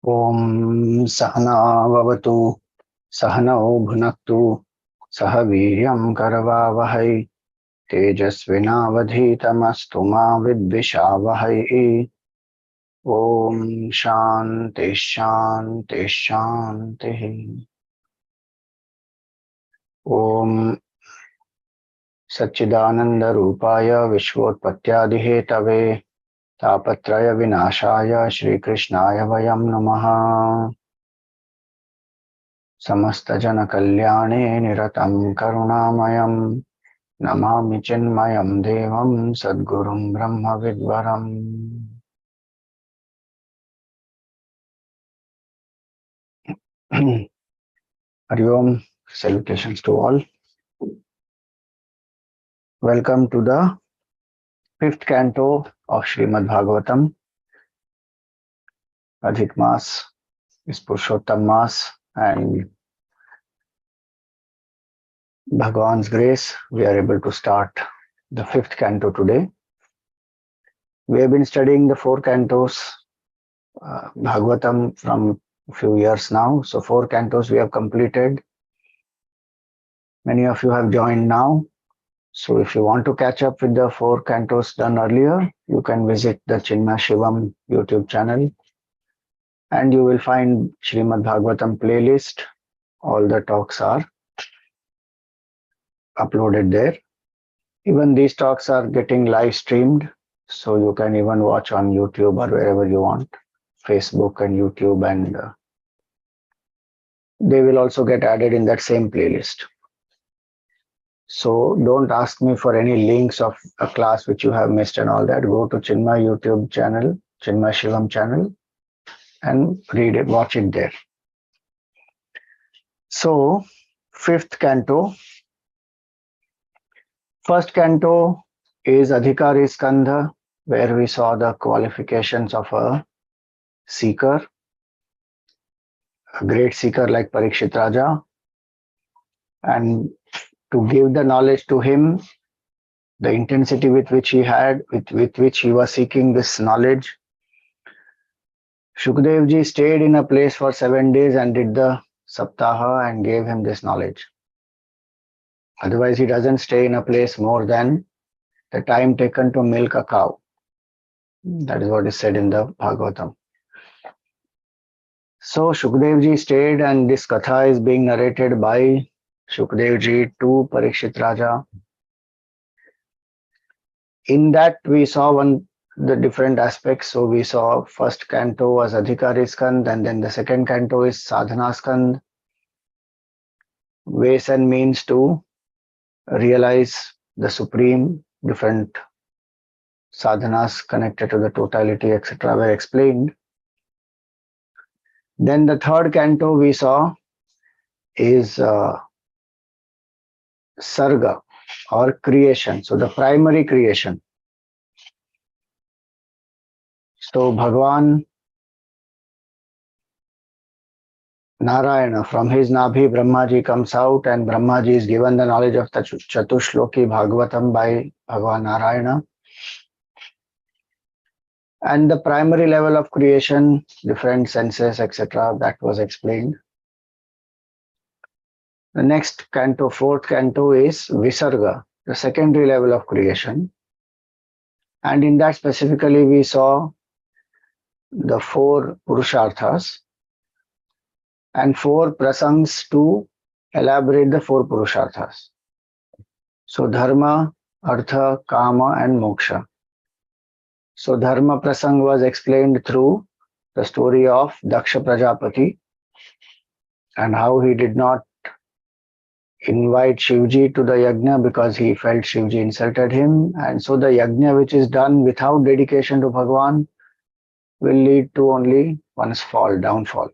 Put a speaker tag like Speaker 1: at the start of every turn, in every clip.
Speaker 1: Om Sahana Vavatu Sahanao Bhunaktu Sahaviryam Karavavahai Tejasvinavadhitamastu ma vidvishavahai. Om Shanti Shanti Shanti. Om Satchidananda Rupaya Vishvotpathyadihetave Tapatraya Vinashaya Shri Krishnaya Vayam Namaha. Samasta Jana Kalyane Niratam Karunamayam Namami Chinmayam Devam Sadgurum Brahma Vidvaram. Hari Om, salutations to all. Welcome to the fifth canto of Srimad Bhagavatam. Adhik Mas is Purushottam Mas, and Bhagavan's grace, we are able to start the fifth canto today. We have been studying the four cantos Bhagavatam from a few years now. So 4 cantos we have completed. Many of you have joined now. So if you want to catch up with the 4 cantos done earlier, you can visit the Chinmay Shivam YouTube channel and you will find Srimad Bhagavatam playlist. All the talks are uploaded there. Even these talks are getting live streamed, so you can even watch on YouTube or wherever you want, Facebook and YouTube, and they will also get added in that same playlist. So don't ask me for any links of a class which you have missed and all that. Go to Chinmay YouTube channel, Chinmay Shivam channel, and read it, watch it there. So, 5th canto. First canto is Adhikari Skandha, where we saw the qualifications of a seeker, a great seeker like Parikshit Raja, and to give the knowledge to him, the intensity with which he had, with which he was seeking this knowledge. Shukdev ji stayed in a place for 7 days and did the saptaha and gave him this knowledge. Otherwise, he doesn't stay in a place more than the time taken to milk a cow. That is what is said in the Bhagavatam. So Shukdev ji stayed, and this katha is being narrated by Shukdev ji to Parikshit Raja. In that we saw the different aspects. So we saw first canto was Adhikari Skand, and then the second canto is Sadhana Skand, ways and means to realize the supreme. Different sadhanas connected to the totality, etc. were explained. Then the third canto we saw is Sarga, or creation. So the primary creation. So Bhagavan Narayana, from his Nabhi, Brahmaji comes out, and Brahmaji is given the knowledge of the Chatushloki Bhagavatam by Bhagavan Narayana. And the primary level of creation, different senses, etc., that was explained. The next canto, fourth canto, is Visarga, the secondary level of creation. And in that specifically we saw the 4 Purusharthas and 4 prasangs to elaborate the 4 Purusharthas. So Dharma, Artha, Kama and Moksha. So Dharma prasang was explained through the story of Daksha Prajapati and how he did not invite Shivji to the yajna because he felt Shivji insulted him, and so the yajna which is done without dedication to Bhagavan will lead to only one's downfall.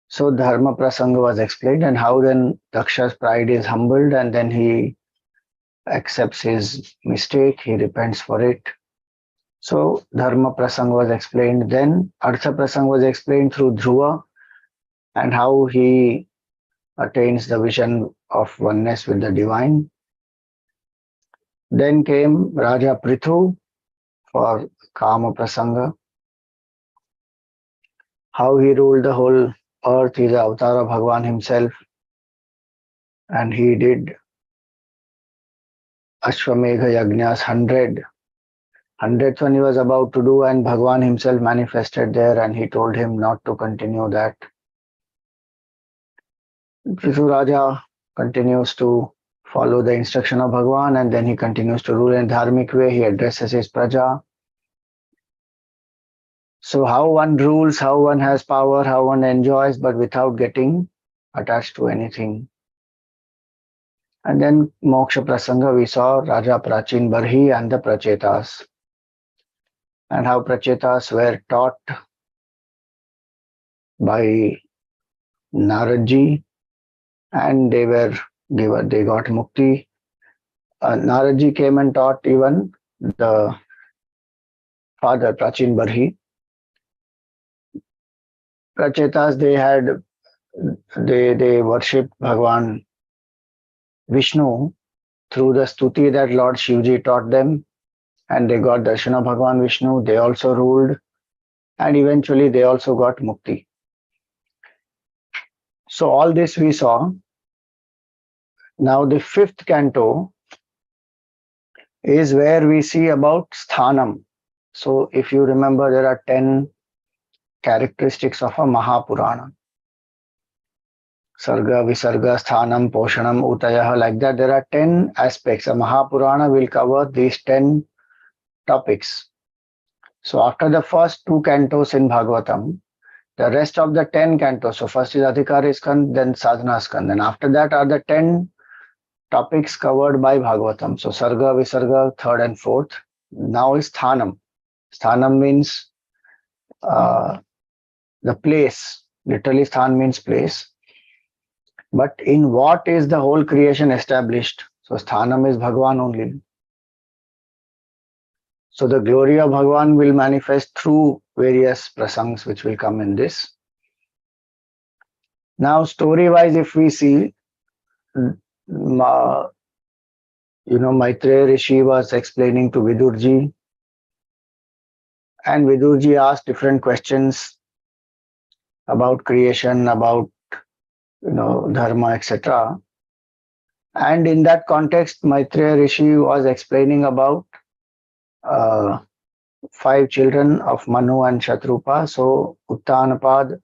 Speaker 1: So Dharma Prasanga was explained, and how then Daksha's pride is humbled and then he accepts his mistake, he repents for it. So Dharma Prasanga was explained. Then Artha Prasanga was explained through Dhruva and how he attains the vision of oneness with the divine. Then came Raja Prithu for Kama Prasanga. how he ruled the whole earth. He's the avatar of Bhagavan himself. And he did Ashwamedha Yajnas 100th one he was about to do, and Bhagavan himself manifested there and he told him not to continue that. Raja continues to follow the instruction of Bhagavan, and then he continues to rule in Dharmic way. He addresses his praja. So how one rules, how one has power, how one enjoys, but without getting attached to anything. And then Moksha Prasanga, we saw Raja Prachin Barhi and the Prachetas, and how Prachetas were taught by Naradji, and they got mukti. Naradji came and taught even the father Prachin Barhi. Prachetas, they worshipped Bhagavan Vishnu through the stuti that Lord Shivji taught them, and they got darshan of Bhagavan Vishnu. They also ruled, and eventually they also got mukti. So all this we saw. Now the 5th canto is where we see about Sthanam. So if you remember, there are 10 characteristics of a Mahapurana. Sarga, Visarga, Sthanam, Poshanam, Utayah, like that. There are 10 aspects. A Mahapurana will cover these 10 topics. So after the first 2 cantos in Bhagavatam, the rest of the 10 cantos, so first is Adhikari Skand, then Sadhana Skand, and after that are the 10 topics covered by Bhagavatam. So Sarga, Visarga, 3rd and 4th. Now is Sthanam. Sthanam means the place. Literally, Sthan means place. But in what is the whole creation established? So Sthanam is Bhagavan only. So the glory of Bhagavan will manifest through various prasangs which will come in this. Now story-wise, if we see, Maitreya Rishi was explaining to Vidurji, and Vidurji asked different questions about creation, about dharma, etc. And in that context, Maitreya Rishi was explaining about 5 children of Manu and Shatrupa. So Uttanapad,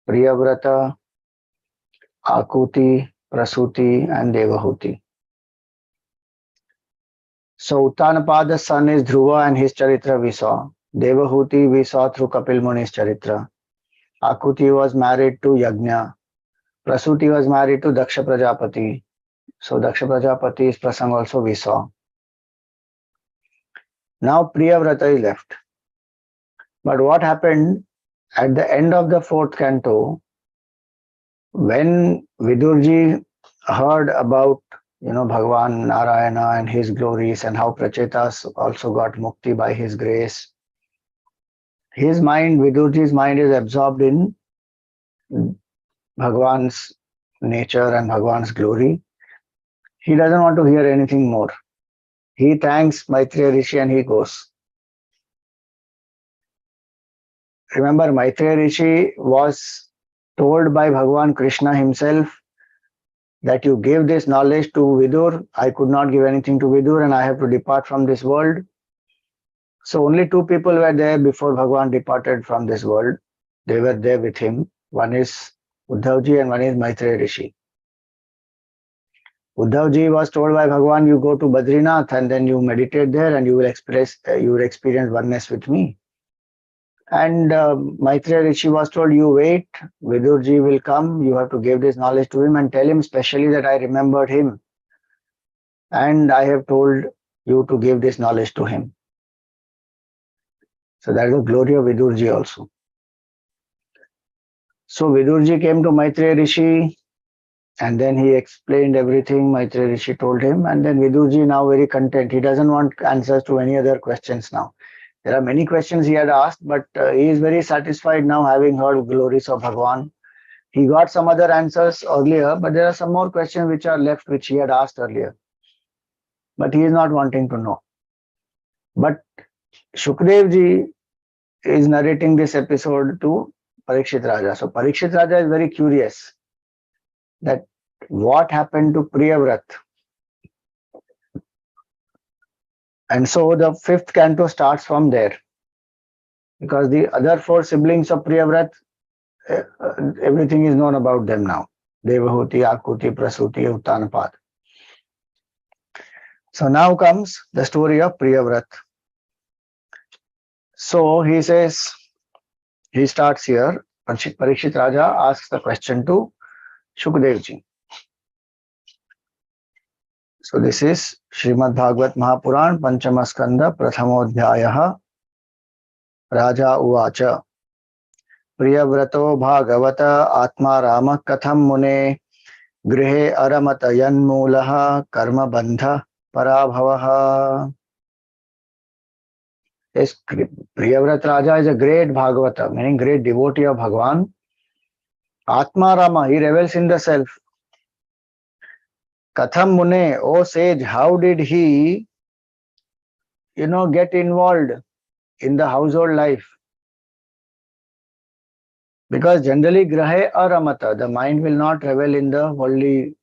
Speaker 1: Priyavrata, Akuti, Prasuti, and Devahuti. So Uttanapada's son is Dhruva, and his charitra we saw. Devahuti we saw through Kapil Muni's charitra. Akuti was married to Yajna. Prasuti was married to Daksha Prajapati. So Daksha Prajapati's prasang also we saw. Now Priyavrata is left. But what happened at the end of the 4th canto, when Vidurji heard about Bhagavan Narayana and his glories, and how Prachetas also got mukti by his grace, his mind, Vidurji's mind, is absorbed in Bhagavan's nature and Bhagavan's glory. He doesn't want to hear anything more. He thanks Maitreya Rishi and he goes. Remember, Maitreya Rishi was told by Bhagavan Krishna himself that you give this knowledge to Vidur. I could not give anything to Vidur, and I have to depart from this world. So only 2 people were there before Bhagavan departed from this world. They were there with him. One is Uddhavji and one is Maitreya Rishi. Uddhavji was told by Bhagavan, you go to Badrinath and then you meditate there and you will experience oneness with me. And Maitreya Rishi was told, you wait, Vidurji will come, you have to give this knowledge to him and tell him specially that I remembered him. And I have told you to give this knowledge to him. So that is the glory of Vidurji also. So Vidurji came to Maitreya Rishi and then he explained everything Maitreya Rishi told him. And then Vidurji now very content. He doesn't want answers to any other questions now. There are many questions he had asked, but he is very satisfied now having heard glories of Bhagavan. He got some other answers earlier, but there are some more questions which are left which he had asked earlier. But he is not wanting to know. But Shukdev ji is narrating this episode to Parikshit Raja. So Parikshit Raja is very curious that what happened to Priyavrata. And so the fifth canto starts from there. Because the other four siblings of Priyavrata, everything is known about them now. Devahuti, Akuti, Prasuti, Uttanapat. So now comes the story of Priyavrata. So he says, he starts here. Parikshit Raja asks the question to Shukadevji. So this is Srimad Bhagavat Mahapuran, Panchama Skanda, Prathamodhyayah, Raja Uvacha. Priyavrata Bhagavata Atma Rama Katham Mune Grihe Aramata Yanmulaha Karma Bandha Parabhavaha. Yes, Priyavrata Raja is a great Bhagavata, meaning great devotee of Bhagavan. Atma Rama, he revels in the self. Katham Mune, O sage, how did he, get involved in the household life? Because generally, Grahe Aramata, the mind will not revel in the worldly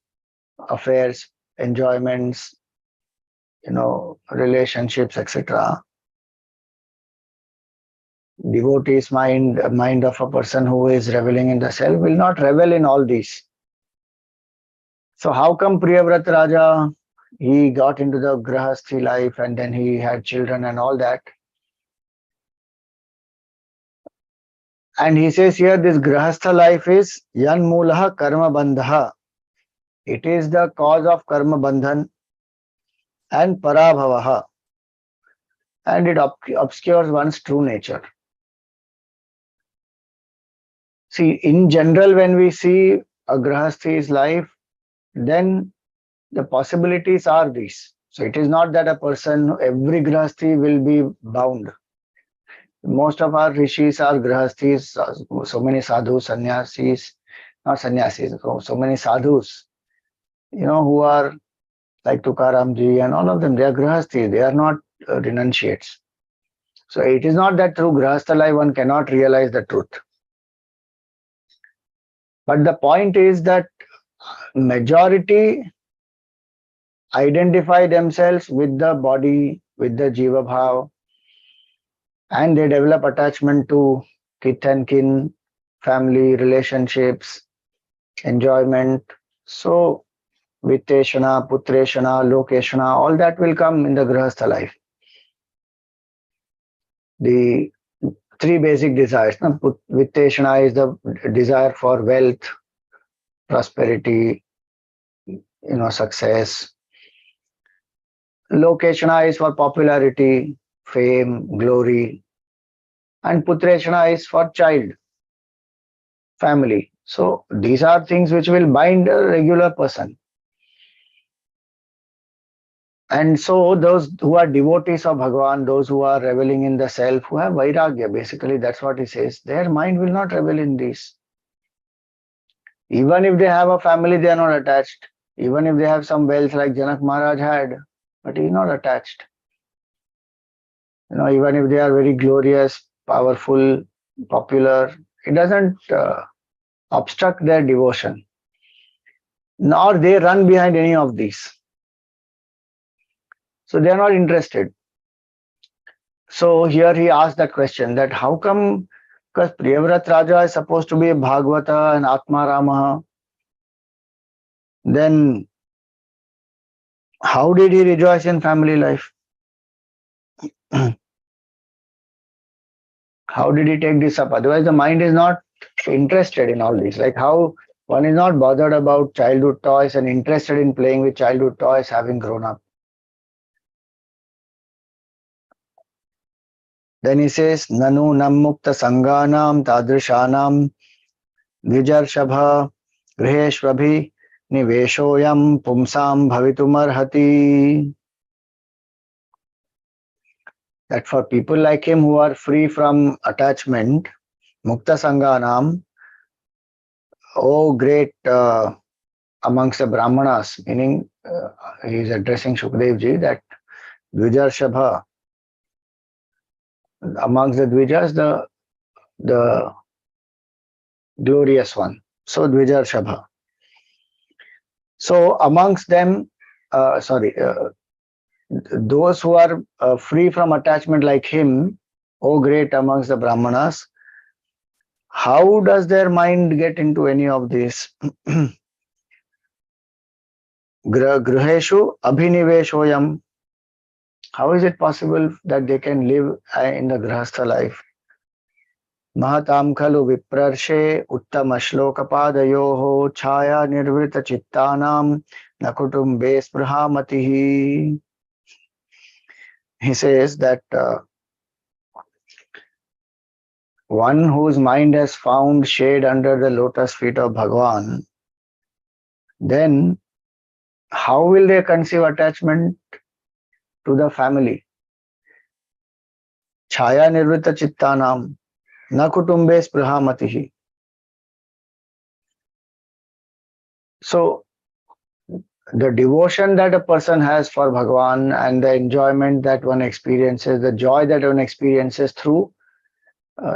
Speaker 1: affairs, enjoyments, relationships, etc. Devotee's mind of a person who is reveling in the self will not revel in all these. So how come Priyavrata Raja, he got into the Grahasthi life and then he had children and all that? And he says here, this Grahastha life is Yanmulaha Karma Bandha. It is the cause of Karma Bandhan and Parabhavaha. And it obscures one's true nature. See, in general, when we see a Grahasthi's life, then the possibilities are these. So it is not that a person, every Grahasthi will be bound. Most of our rishis are Grahasthis, so many sadhus, sannyasis, not sannyasis, so many sadhus, who are like Tukaramji and all of them, they are Grahasthis, they are not renunciates. So it is not that through Grahastha life one cannot realize the truth. But the point is that majority identify themselves with the body, with the Jiva Bhav, and they develop attachment to kith and kin, family, relationships, enjoyment. So, Vitteshana, Putreshana, Lokeshana, all that will come in the Grahastha life. The three basic desires. Vitteshana is the desire for wealth, prosperity, success. Lokeshana is for popularity, fame, glory. And Putreshana is for child, family. So these are things which will bind a regular person. And so those who are devotees of Bhagavan, those who are reveling in the self, who have vairagya, basically that's what he says, their mind will not revel in this. Even if they have a family, they are not attached. Even if they have some wealth like Janak Maharaj had, but he is not attached. Even if they are very glorious, powerful, popular, it doesn't obstruct their devotion. Nor they run behind any of these. So they are not interested. So here he asked that question, that how come, because Priyavrata Raja is supposed to be a Bhagavata and Atma Rama, then how did he rejoice in family life? How did he take this up? Otherwise the mind is not interested in all this. Like how one is not bothered about childhood toys and interested in playing with childhood toys having grown up. Then he says, Nanu nammukta sanganam tadrishanam dvijarshabha griheshvabhi niveshoyam pumsam bhavitumarhati. That for people like him who are free from attachment, mukta sanganam, oh great amongst the Brahmanas, meaning he is addressing Shukadevji, that dvijarshabha, amongst the Dvijas, the glorious one. So Dvijar Shabha. So amongst them, those who are free from attachment like him, O great amongst the Brahmanas, how does their mind get into any of this? Gruheshu abhiniveshoyam. How is it possible that they can live in the grahastha life? Mahatam khalu viprarshe uttama shlokapadayoho chaya nirvrita chittanam nakutumbe sprahamatihi. He says that one whose mind has found shade under the lotus feet of Bhagavan, then how will they conceive attachment to the family? Chaya nirvrita chittanam na kutumbe sprahamatihi. So the devotion that a person has for Bhagavan and the enjoyment that one experiences, the joy that one experiences through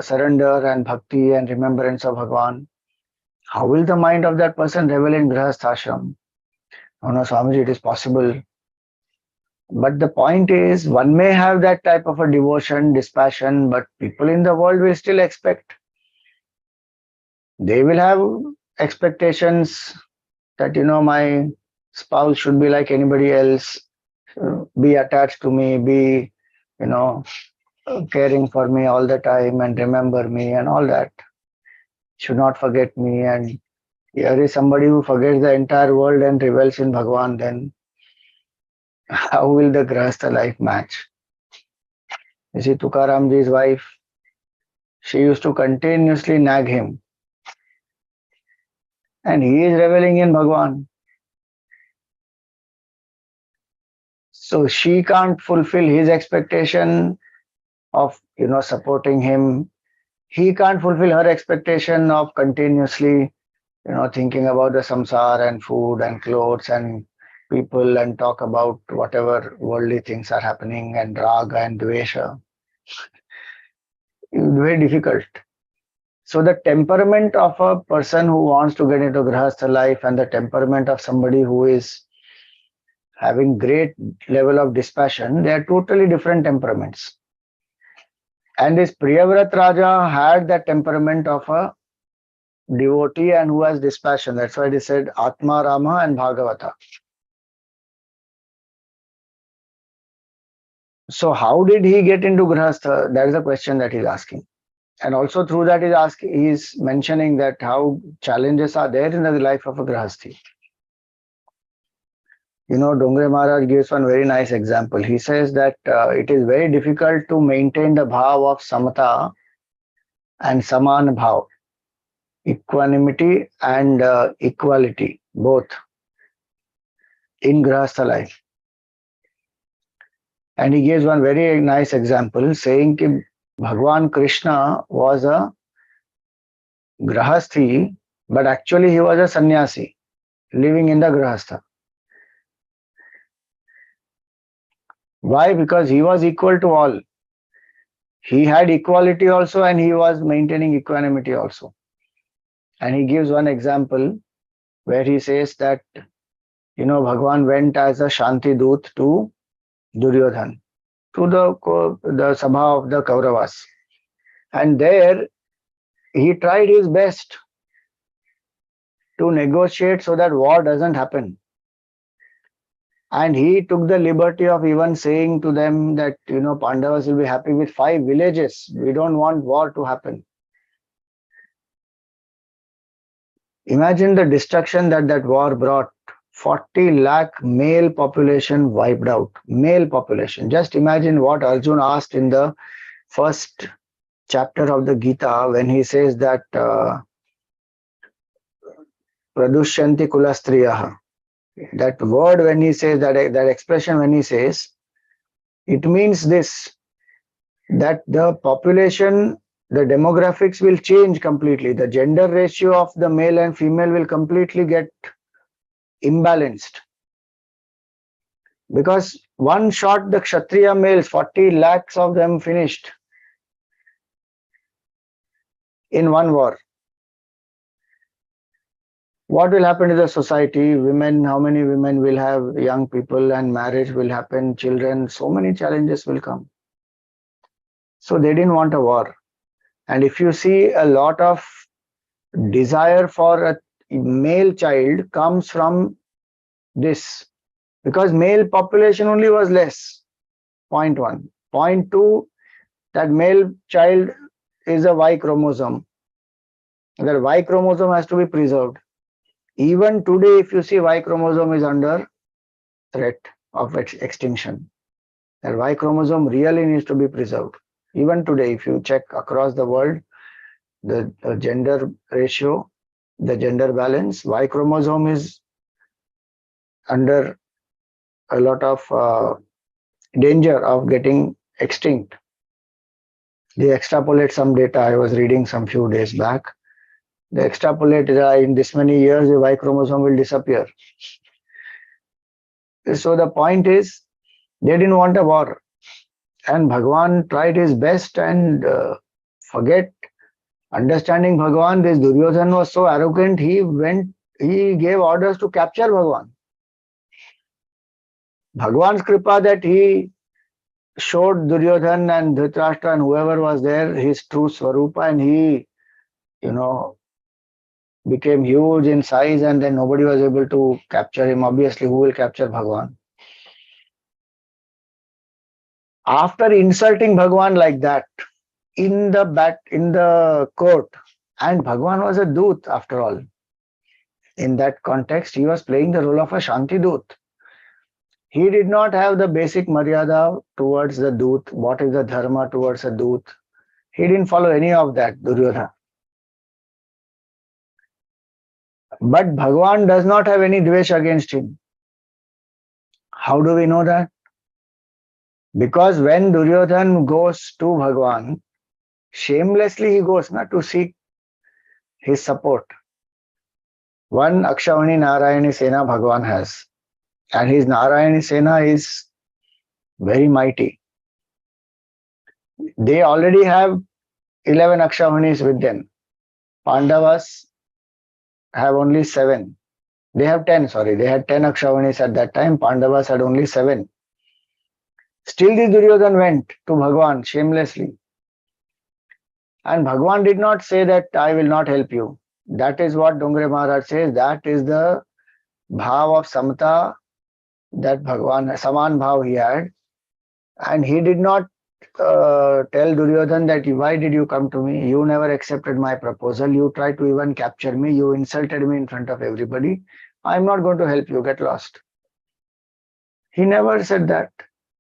Speaker 1: surrender and bhakti and remembrance of Bhagavan, how will the mind of that person revel in grahasthashram? Oh no, Swamiji, it is possible. But the point is, one may have that type of a devotion, dispassion, but people in the world will still expect. They will have expectations that, my spouse should be like anybody else, be attached to me, be, caring for me all the time and remember me and all that. Should not forget me. And here is somebody who forgets the entire world and revels in Bhagavan, then how will the grahastha life match? You see, Tukaramji's wife, she used to continuously nag him. And he is reveling in Bhagavan. So she can't fulfill his expectation of, supporting him. He can't fulfill her expectation of continuously, thinking about the samsara and food and clothes and people and talk about whatever worldly things are happening and raga and dvesha. It's very difficult. So the temperament of a person who wants to get into grahastha life and the temperament of somebody who is having great level of dispassion, they are totally different temperaments. And this Priyavrata Raja had that temperament of a devotee and who has dispassion. That's why they said Atma Rama and Bhagavata. So how did he get into grahastha? That is the question that he's asking. And also through that he's mentioning that how challenges are there in the life of a grahasthi. Dongre Maharaj gives one very nice example. He says that it is very difficult to maintain the bhav of samata and saman bhav, equanimity and equality, both in grahastha life. And he gives one very nice example saying that Bhagavan Krishna was a grahasthi, but actually he was a sannyasi living in the grahastha. Why? Because he was equal to all. He had equality also and he was maintaining equanimity also. And he gives one example where he says that, Bhagavan went as a Shanti Doot to Duryodhan, to the Sabha of the Kauravas. And there he tried his best to negotiate so that war doesn't happen. And he took the liberty of even saying to them that, Pandavas will be happy with 5 villages. We don't want war to happen. Imagine the destruction that war brought. 40 lakh male population wiped out. Male population. Just imagine what Arjuna asked in the first chapter of the Gita when he says that Pradushyanti kulastriyaha. That word when he says, that expression when he says, it means this, that the population, the demographics will change completely. The gender ratio of the male and female will completely get imbalanced. Because one shot the Kshatriya males, 40 lakhs of them finished in one war. what will happen to the society? Women, how many women will have young people, and marriage will happen, children, so many challenges will come. So they didn't want a war. And if you see, a lot of desire for a male child comes from this, because male population only was less. Point one. Point two, that male child is a Y chromosome. That Y chromosome has to be preserved. Even today, if you see, Y chromosome is under threat of extinction. That Y chromosome really needs to be preserved. Even today, if you check across the world, the gender ratio, the gender balance, Y chromosome is under a lot of danger of getting extinct. They extrapolate some data. I was reading some few days back. They extrapolate in this many years, the Y chromosome will disappear. So the point is, they didn't want a war. And Bhagavan tried his best, and forget understanding Bhagavan. This Duryodhana was so arrogant, he gave orders to capture Bhagavan. Bhagavan's kripa that he showed Duryodhana and Dhritarashtra and whoever was there his true Swarupa, and he, became huge in size, and then nobody was able to capture him. Obviously, who will capture Bhagavan? After insulting Bhagavan like that in the court, and Bhagavan was a Dut after all. In that context, he was playing the role of a Shanti Dut. He did not have the basic Maryada towards the Dut. What is the Dharma towards a Dut? He didn't follow any of that, Duryodhana. But Bhagavan does not have any dvesh against him. How do we know that? Because when Duryodhana goes to Bhagavan, shamelessly he goes not to seek his support. One Akshavani Narayani Sena Bhagavan has, and his Narayani Sena is very mighty. They already have 11 Akshavanis with them. Pandavas have only 7. They have 10, sorry. They had 10 Akshavanis at that time. Pandavas had only 7. Still this Duryodhana went to Bhagavan shamelessly. And Bhagavan did not say that I will not help you. That is what Dongre Maharaj says. That is the bhav of samata that Bhagavan, saman bhav he had. And he did not tell Duryodhana that why did you come to me? You never accepted my proposal. You tried to even capture me. You insulted me in front of everybody. I'm not going to help you. Get lost. He never said that.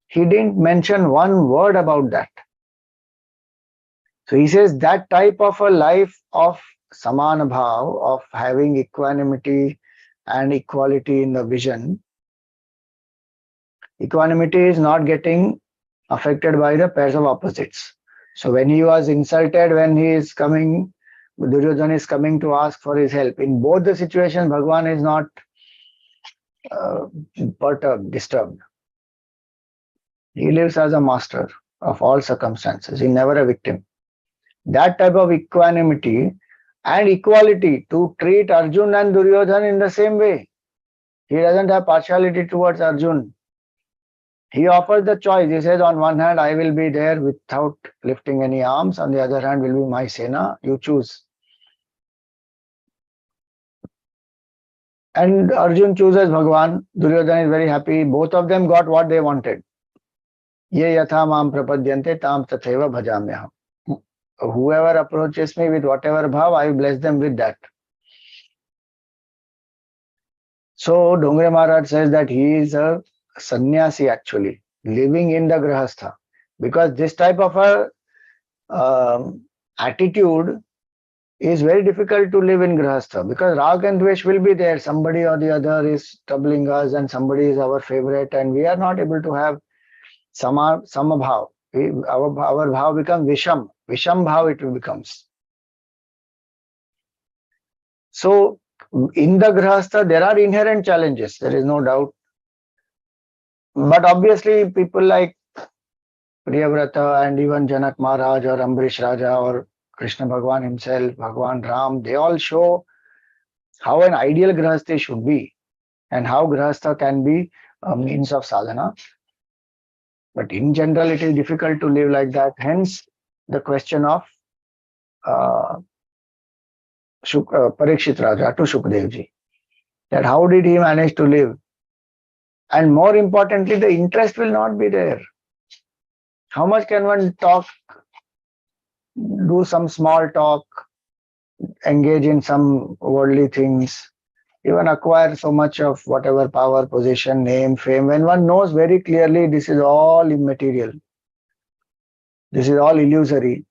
Speaker 1: He didn't mention one word about that. So he says that type of a life of samana bhav, of having equanimity and equality in the vision, equanimity is not getting affected by the pairs of opposites. So when he was insulted, when he is coming, Duryodhana is coming to ask for his help. In both the situations, Bhagavan is not perturbed, disturbed. He lives as a master of all circumstances. He's never a victim. That type of equanimity and equality to treat Arjun and Duryodhana in the same way. He doesn't have partiality towards Arjun. He offers the choice. He says, on one hand, I will be there without lifting any arms. On the other hand, will be my Sena. You choose. And Arjun chooses Bhagavan. Duryodhana is very happy. Both of them got what they wanted. Ye yatha mam prapadyante tam tatheva bhajamyaham. Whoever approaches me with whatever bhav, I bless them with that. So Dongre Maharaj says that he is a sannyasi actually, living in the grahastha. Because this type of a attitude is very difficult to live in grahastha. Because rag and dvesh will be there. Somebody or the other is troubling us and somebody is our favorite and we are not able to have samabhav. Our bhav becomes visham. Visham bhav it becomes. So in the grahastha, there are inherent challenges. There is no doubt. But obviously, people like Priyavrata and even Janak Maharaj or Ambarish Raja or Krishna Bhagavan himself, Bhagavan Ram, they all show how an ideal grahastha should be, and how grahastha can be a means of sadhana. But in general, it is difficult to live like that. Hence, the question of uh, Parikshit Raja to Shukdev ji, that how did he manage to live? And more importantly, the interest will not be there. How much can one talk, do some small talk, engage in some worldly things, even acquire so much of whatever power, position, name, fame, when one knows very clearly this is all immaterial, this is all illusory.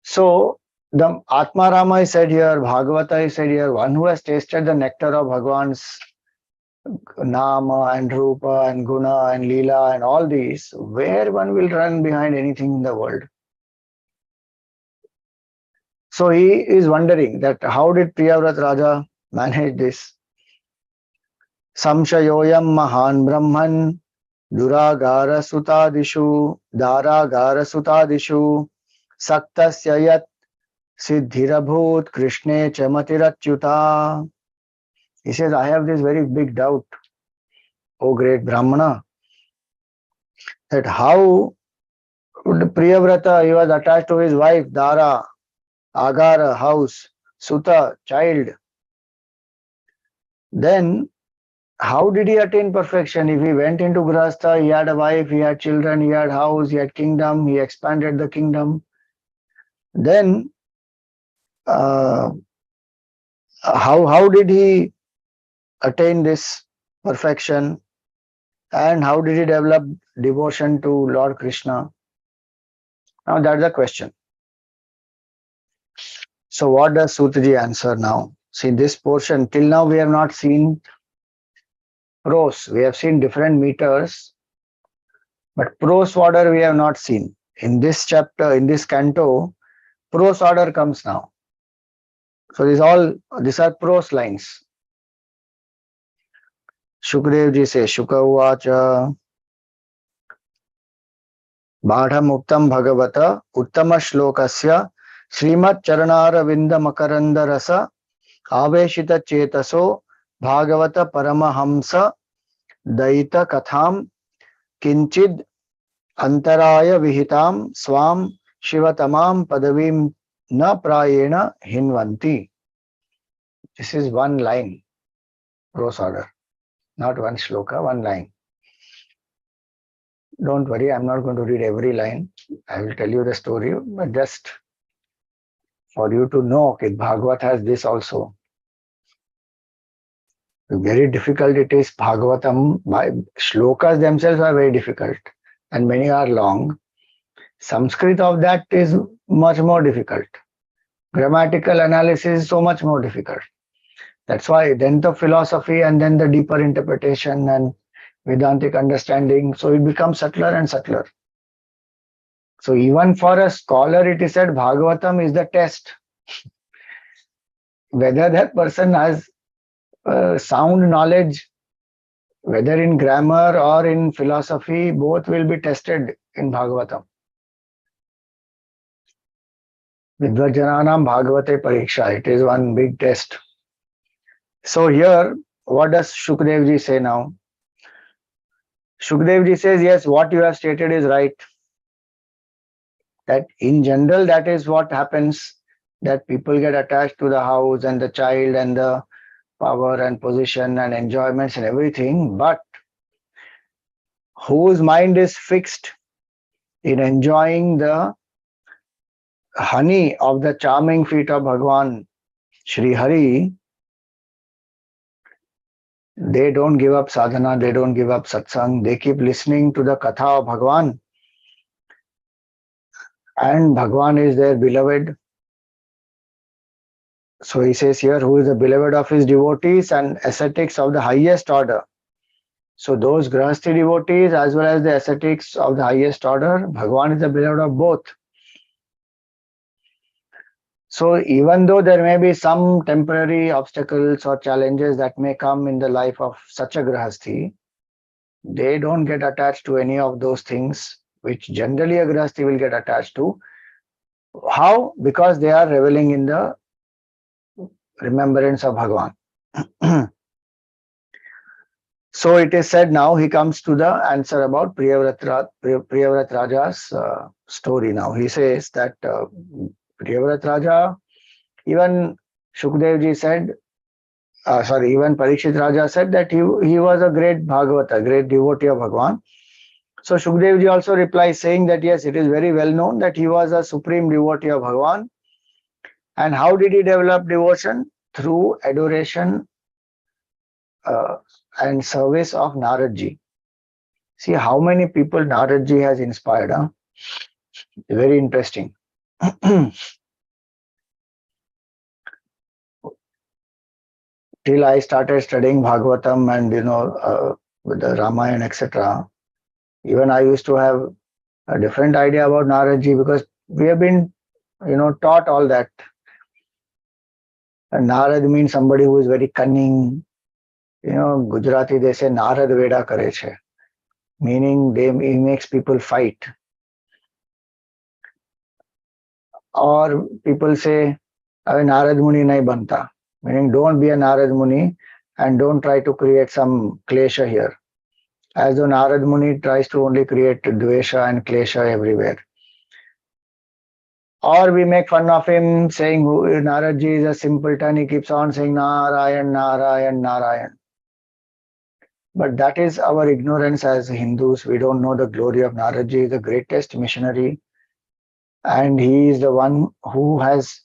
Speaker 1: So, the Atma Rama is said here, Bhagavata is said here, one who has tasted the nectar of Bhagavan's Nama and Rupa and Guna and Leela and all these, where one will run behind anything in the world. So he is wondering that how did Priyavrata Raja manage this? Samshayoyam Mahan Brahman Duragara Sutadishu Daragara Sutadishu Saktasya Yat Siddhirabhut Krishne Chamatirachuta. He says, I have this very big doubt, O great Brahmana, that how Priyavrata, he was attached to his wife, Dara, Agara, house, Suta, child. Then, how did he attain perfection? If he went into Grahastha, he had a wife, he had children, he had house, he had kingdom, he expanded the kingdom. Then, how did he attain this perfection? And how did he develop devotion to Lord Krishna? Now that's the question. So what does Sutraji answer now? See, this portion, till now we have not seen prose. We have seen different meters, but prose order we have not seen. In this chapter, in this canto, prose order comes now. So these are prose lines. Shukdev ji says, Shuka uvacha Badham Uktam Bhagavata Uttama Shlokasya Srimad Charanara Vinda Makaranda Rasa Aveshita Chetaso Bhagavata Paramahamsa Daita Katham Kinchid Antaraya Vihitam Swam Shivatamam Padavim Na Prayena Hinvanti. This is one line, prose order, not one shloka, one line. Don't worry, I'm not going to read every line. I will tell you the story, but just for you to know, okay, Bhagavat has this also. Very difficult it is. Bhagavatam, by shlokas themselves are very difficult and many are long. Sanskrit of that is much more difficult. Grammatical analysis is so much more difficult. That's why then the philosophy and then the deeper interpretation and Vedantic understanding, so it becomes subtler and subtler. So even for a scholar, it is said Bhagavatam is the test. Whether that person has sound knowledge, whether in grammar or in philosophy, both will be tested in Bhagavatam. Vidvajananam Bhagavate Pariksha, it is one big test. So here, what does Shukdev ji say now? Shukdev ji says, yes, what you have stated is right. That in general, that is what happens, that people get attached to the house and the child and the power and position and enjoyments and everything, but whose mind is fixed in enjoying the honey of the charming feet of Bhagavan Sri Hari, they don't give up sadhana, they don't give up satsang, they keep listening to the katha of Bhagavan. And Bhagavan is their beloved. So he says here, who is the beloved of his devotees and ascetics of the highest order. So those grahasthi devotees as well as the ascetics of the highest order, Bhagavan is the beloved of both. So even though there may be some temporary obstacles or challenges that may come in the life of such a grahasthi, they don't get attached to any of those things which generally a grahasthi will get attached to. How? Because they are reveling in the remembrance of Bhagavan. So it is said now he comes to the answer about Priyavrata Raja's story now. He says that Priyavrata Raja, even Shukdevji said, even Parikshit Raja said that he was a great Bhagavata, great devotee of Bhagavan. So Shukdevji also replies saying that yes, it is very well known that he was a supreme devotee of Bhagavan. And how did he develop devotion? Through adoration and service of Naradji. See how many people Naradji has inspired. Huh? Very interesting. Till I started studying Bhagavatam and with the Ramayana, etc. Even I used to have a different idea about Naradji because we have been taught all that. And Narad means somebody who is very cunning. Gujarati they say Narad Veda kare che, meaning he makes people fight. Or people say Narada Muni nahi banta, meaning don't be a Narada Muni and don't try to create some klesha here. As though Narada Muni tries to only create dvesha and klesha everywhere. Or we make fun of him saying Naradji is a simpleton, he keeps on saying Narayan, Narayan, Narayan. But that is our ignorance as Hindus. We don't know the glory of Naradji, the greatest missionary. And he is the one who has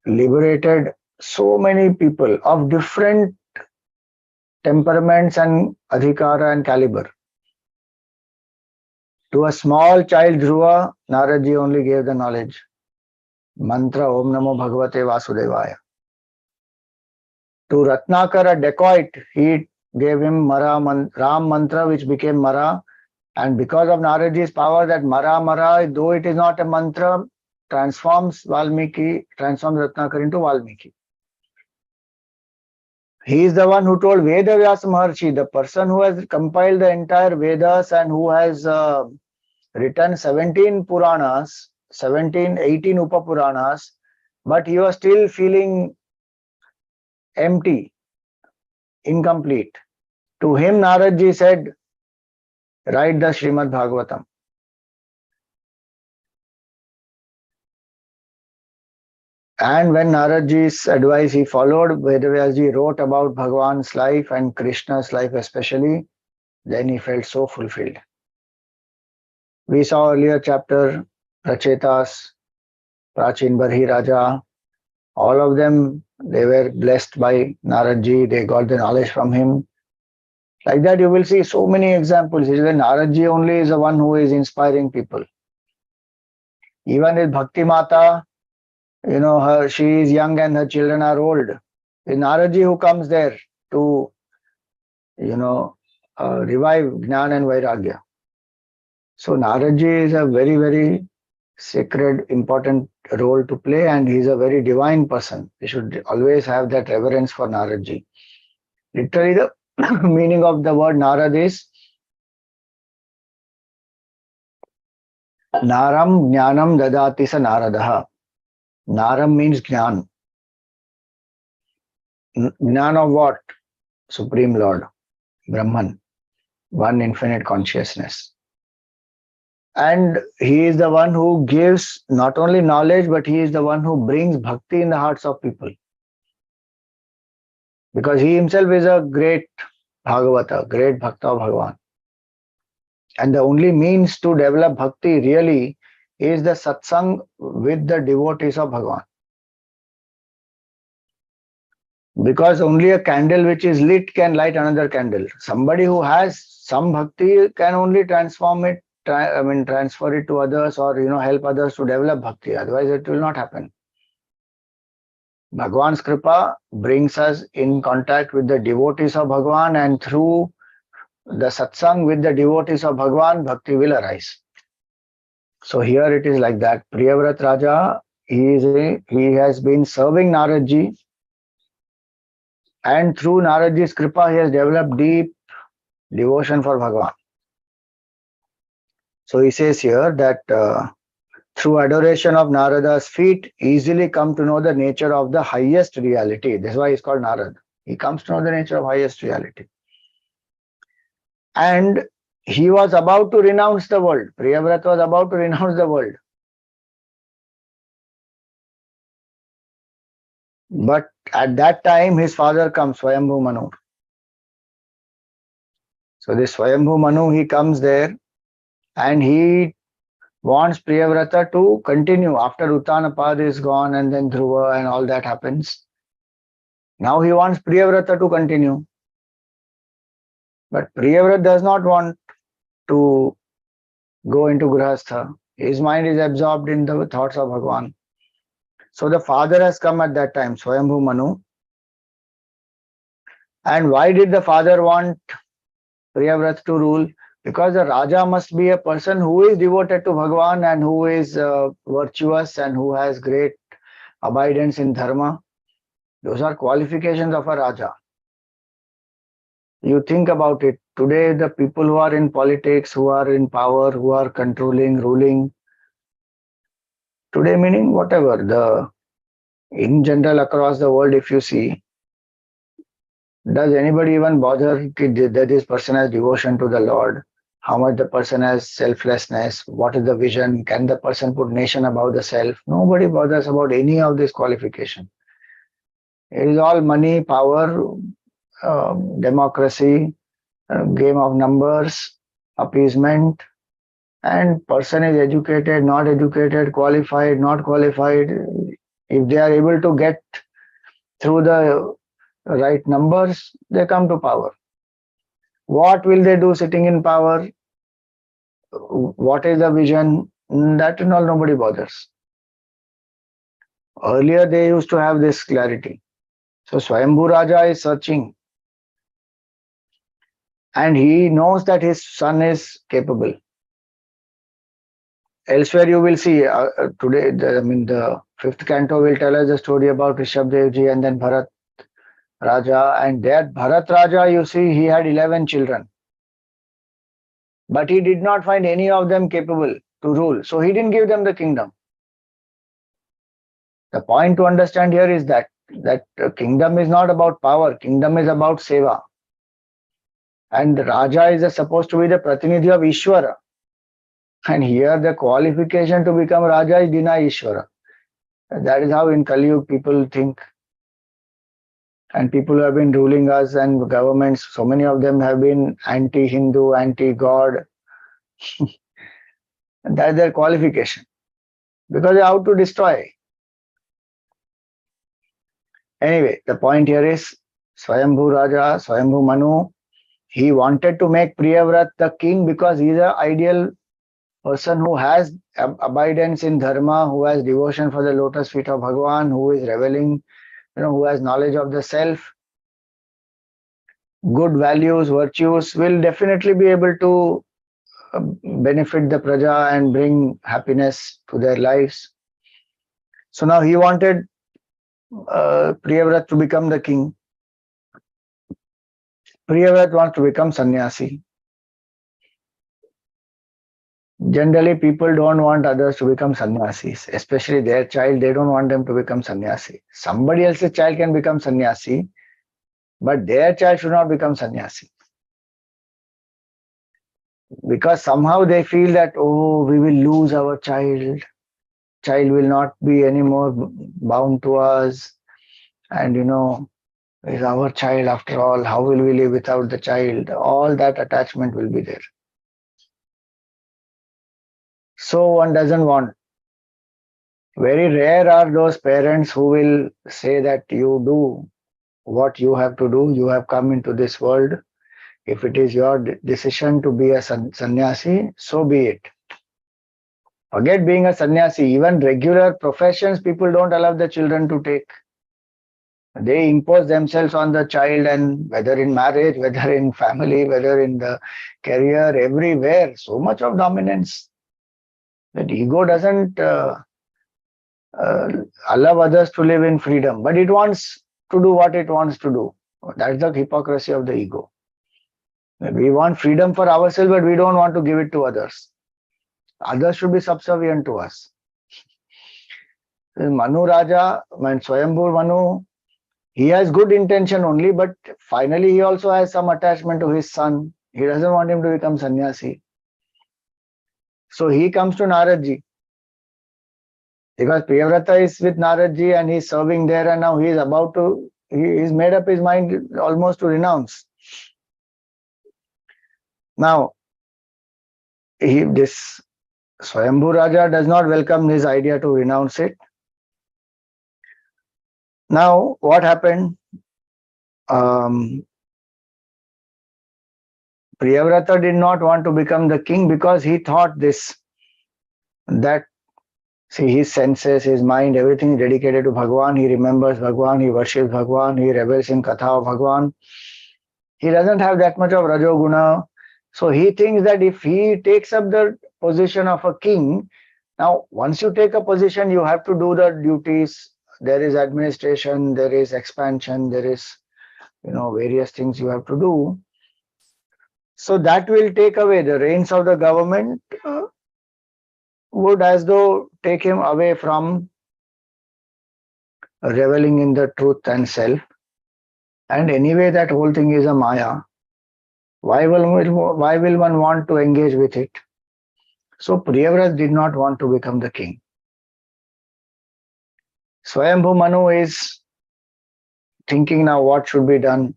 Speaker 1: liberated so many people of different temperaments and adhikara and caliber. To a small child Dhruva, Naradji only gave the knowledge. Mantra Om Namo Bhagavate Vasudevaya. To Ratnakar, a dacoit, he gave him Ram mantra, which became Mara. And because of Naradji's power, that Mara, though it is not a mantra, transforms Ratnakar into Valmiki. He is the one who told Vedavyasa Maharshi, the person who has compiled the entire Vedas and who has written 17 Puranas, 18 Upapuranas, but he was still feeling empty, incomplete. To him, Naradji said, write the Srimad Bhagavatam. And when Naradji's advice he followed, Vedavyasji wrote about Bhagavan's life and Krishna's life especially, then he felt so fulfilled. We saw earlier chapter, Rachetas, Prachin Barhi Raja, all of them, they were blessed by Naradji, they got the knowledge from him. Like that, you will see so many examples. Naradji only is the one who is inspiring people. Even with Bhakti Mata, she is young and her children are old. It's Naradji who comes there to, revive Jnana and Vairagya. So Naradji is a very, very sacred, important role to play, and he is a very divine person. We should always have that reverence for Naradji. Literally, the meaning of the word Narad is Naram Jnanam Dadati Sa Naradaha. Naram means Jnan. Jnan of what? Supreme Lord, Brahman, one infinite consciousness. And he is the one who gives not only knowledge, but he is the one who brings bhakti in the hearts of people. Because he himself is a great Bhagavata, great Bhakta of Bhagavan. And the only means to develop bhakti really is the satsang with the devotees of Bhagavan. Because only a candle which is lit can light another candle. Somebody who has some bhakti can only transform it, transfer it to others, or help others to develop bhakti. Otherwise, it will not happen. Bhagavan's kripa brings us in contact with the devotees of Bhagavan, and through the satsang with the devotees of Bhagavan, bhakti will arise. So here it is like that. Priyavrata Raja, he has been serving Naradji, and through Naradji's kripa, he has developed deep devotion for Bhagavan. So he says here that through adoration of Narada's feet, easily come to know the nature of the highest reality. That's why he's called Narad. He comes to know the nature of highest reality. And he was about to renounce the world. Priyavrata was about to renounce the world. But at that time, his father comes, Swayambhu Manu. So this Swayambhu Manu, he comes there and he wants Priyavrata to continue after Uttanapad is gone and then Dhruva and all that happens. Now he wants Priyavrata to continue. But Priyavrata does not want to go into Grihastha. His mind is absorbed in the thoughts of Bhagavan. So the father has come at that time, Swayambhu Manu. And why did the father want Priyavrata to rule? Because the Raja must be a person who is devoted to Bhagavan and who is virtuous and who has great abidance in Dharma. Those are qualifications of a Raja. You think about it. Today, the people who are in politics, who are in power, who are controlling, ruling, today meaning whatever, in general across the world, if you see, does anybody even bother that this person has devotion to the Lord? How much the person has selflessness? What is the vision? Can the person put nation above the self? Nobody bothers about any of this qualification. It is all money, power, democracy, game of numbers, appeasement, and person is educated, not educated, qualified, not qualified. If they are able to get through the right numbers, they come to power. What will they do sitting in power? What is the vision? That and all nobody bothers. Earlier they used to have this clarity. So Swayambhu Raja is searching and he knows that his son is capable. Elsewhere you will see today, the fifth canto will tell us the story about Rishabh Ji and then Bharat Raja, and that Bharat Raja, you see, he had 11 children. But he did not find any of them capable to rule. So he didn't give them the kingdom. The point to understand here is that kingdom is not about power. Kingdom is about seva. And the Raja is supposed to be the Pratinidhi of Ishvara. And here the qualification to become Raja is deny Ishvara. That is how in Kali Yuga people think. And people who have been ruling us and governments, so many of them have been anti-Hindu, anti-God. And that is their qualification. Because they are out to destroy. Anyway, the point here is Swayambhu Raja, Swayambhu Manu, he wanted to make Priyavrata the king because he is an ideal person who has abidance in Dharma, who has devotion for the lotus feet of Bhagavan, who is reveling, who has knowledge of the self, good values, virtues, will definitely be able to benefit the praja and bring happiness to their lives. So now he wanted Priyavrata to become the king. Priyavrata wants to become sannyasi. Generally, people don't want others to become sannyasis, especially their child. They don't want them to become sannyasi. Somebody else's child can become sannyasi, but their child should not become sannyasi. Because somehow they feel that, oh, we will lose our child. Child will not be anymore bound to us. And is our child after all. How will we live without the child? All that attachment will be there. So one doesn't want. Very rare are those parents who will say that you do what you have to do. You have come into this world. If it is your decision to be a sannyasi, so be it. Forget being a sannyasi. Even regular professions, people don't allow the children to take. They impose themselves on the child, and whether in marriage, whether in family, whether in the career, everywhere, so much of dominance. That ego doesn't allow others to live in freedom, but it wants to do what it wants to do. That's the hypocrisy of the ego. We want freedom for ourselves, but we don't want to give it to others. Others should be subservient to us. Manu Raja, when Swayambhu Manu, he has good intention only, but finally he also has some attachment to his son. He doesn't want him to become sannyasi. So he comes to Naradji. Because Priyavrata is with Naradji and he's serving there, and now he's made up his mind almost to renounce. Now, this Swayambhu Raja does not welcome his idea to renounce it. Now, what happened? Priyavrata did not want to become the king because he thought that his senses, his mind, everything is dedicated to Bhagavan. He remembers Bhagavan, he worships Bhagavan, he revels in Katha of Bhagavan. He doesn't have that much of Rajoguna. So he thinks that if he takes up the position of a king, now once you take a position, you have to do the duties. There is administration, there is expansion, there is various things you have to do. So that will take away the reins of the government, would as though take him away from reveling in the truth and self. And anyway, that whole thing is a Maya. Why will one want to engage with it? So Priyavrata did not want to become the king. Swayambhu Manu is thinking now what should be done.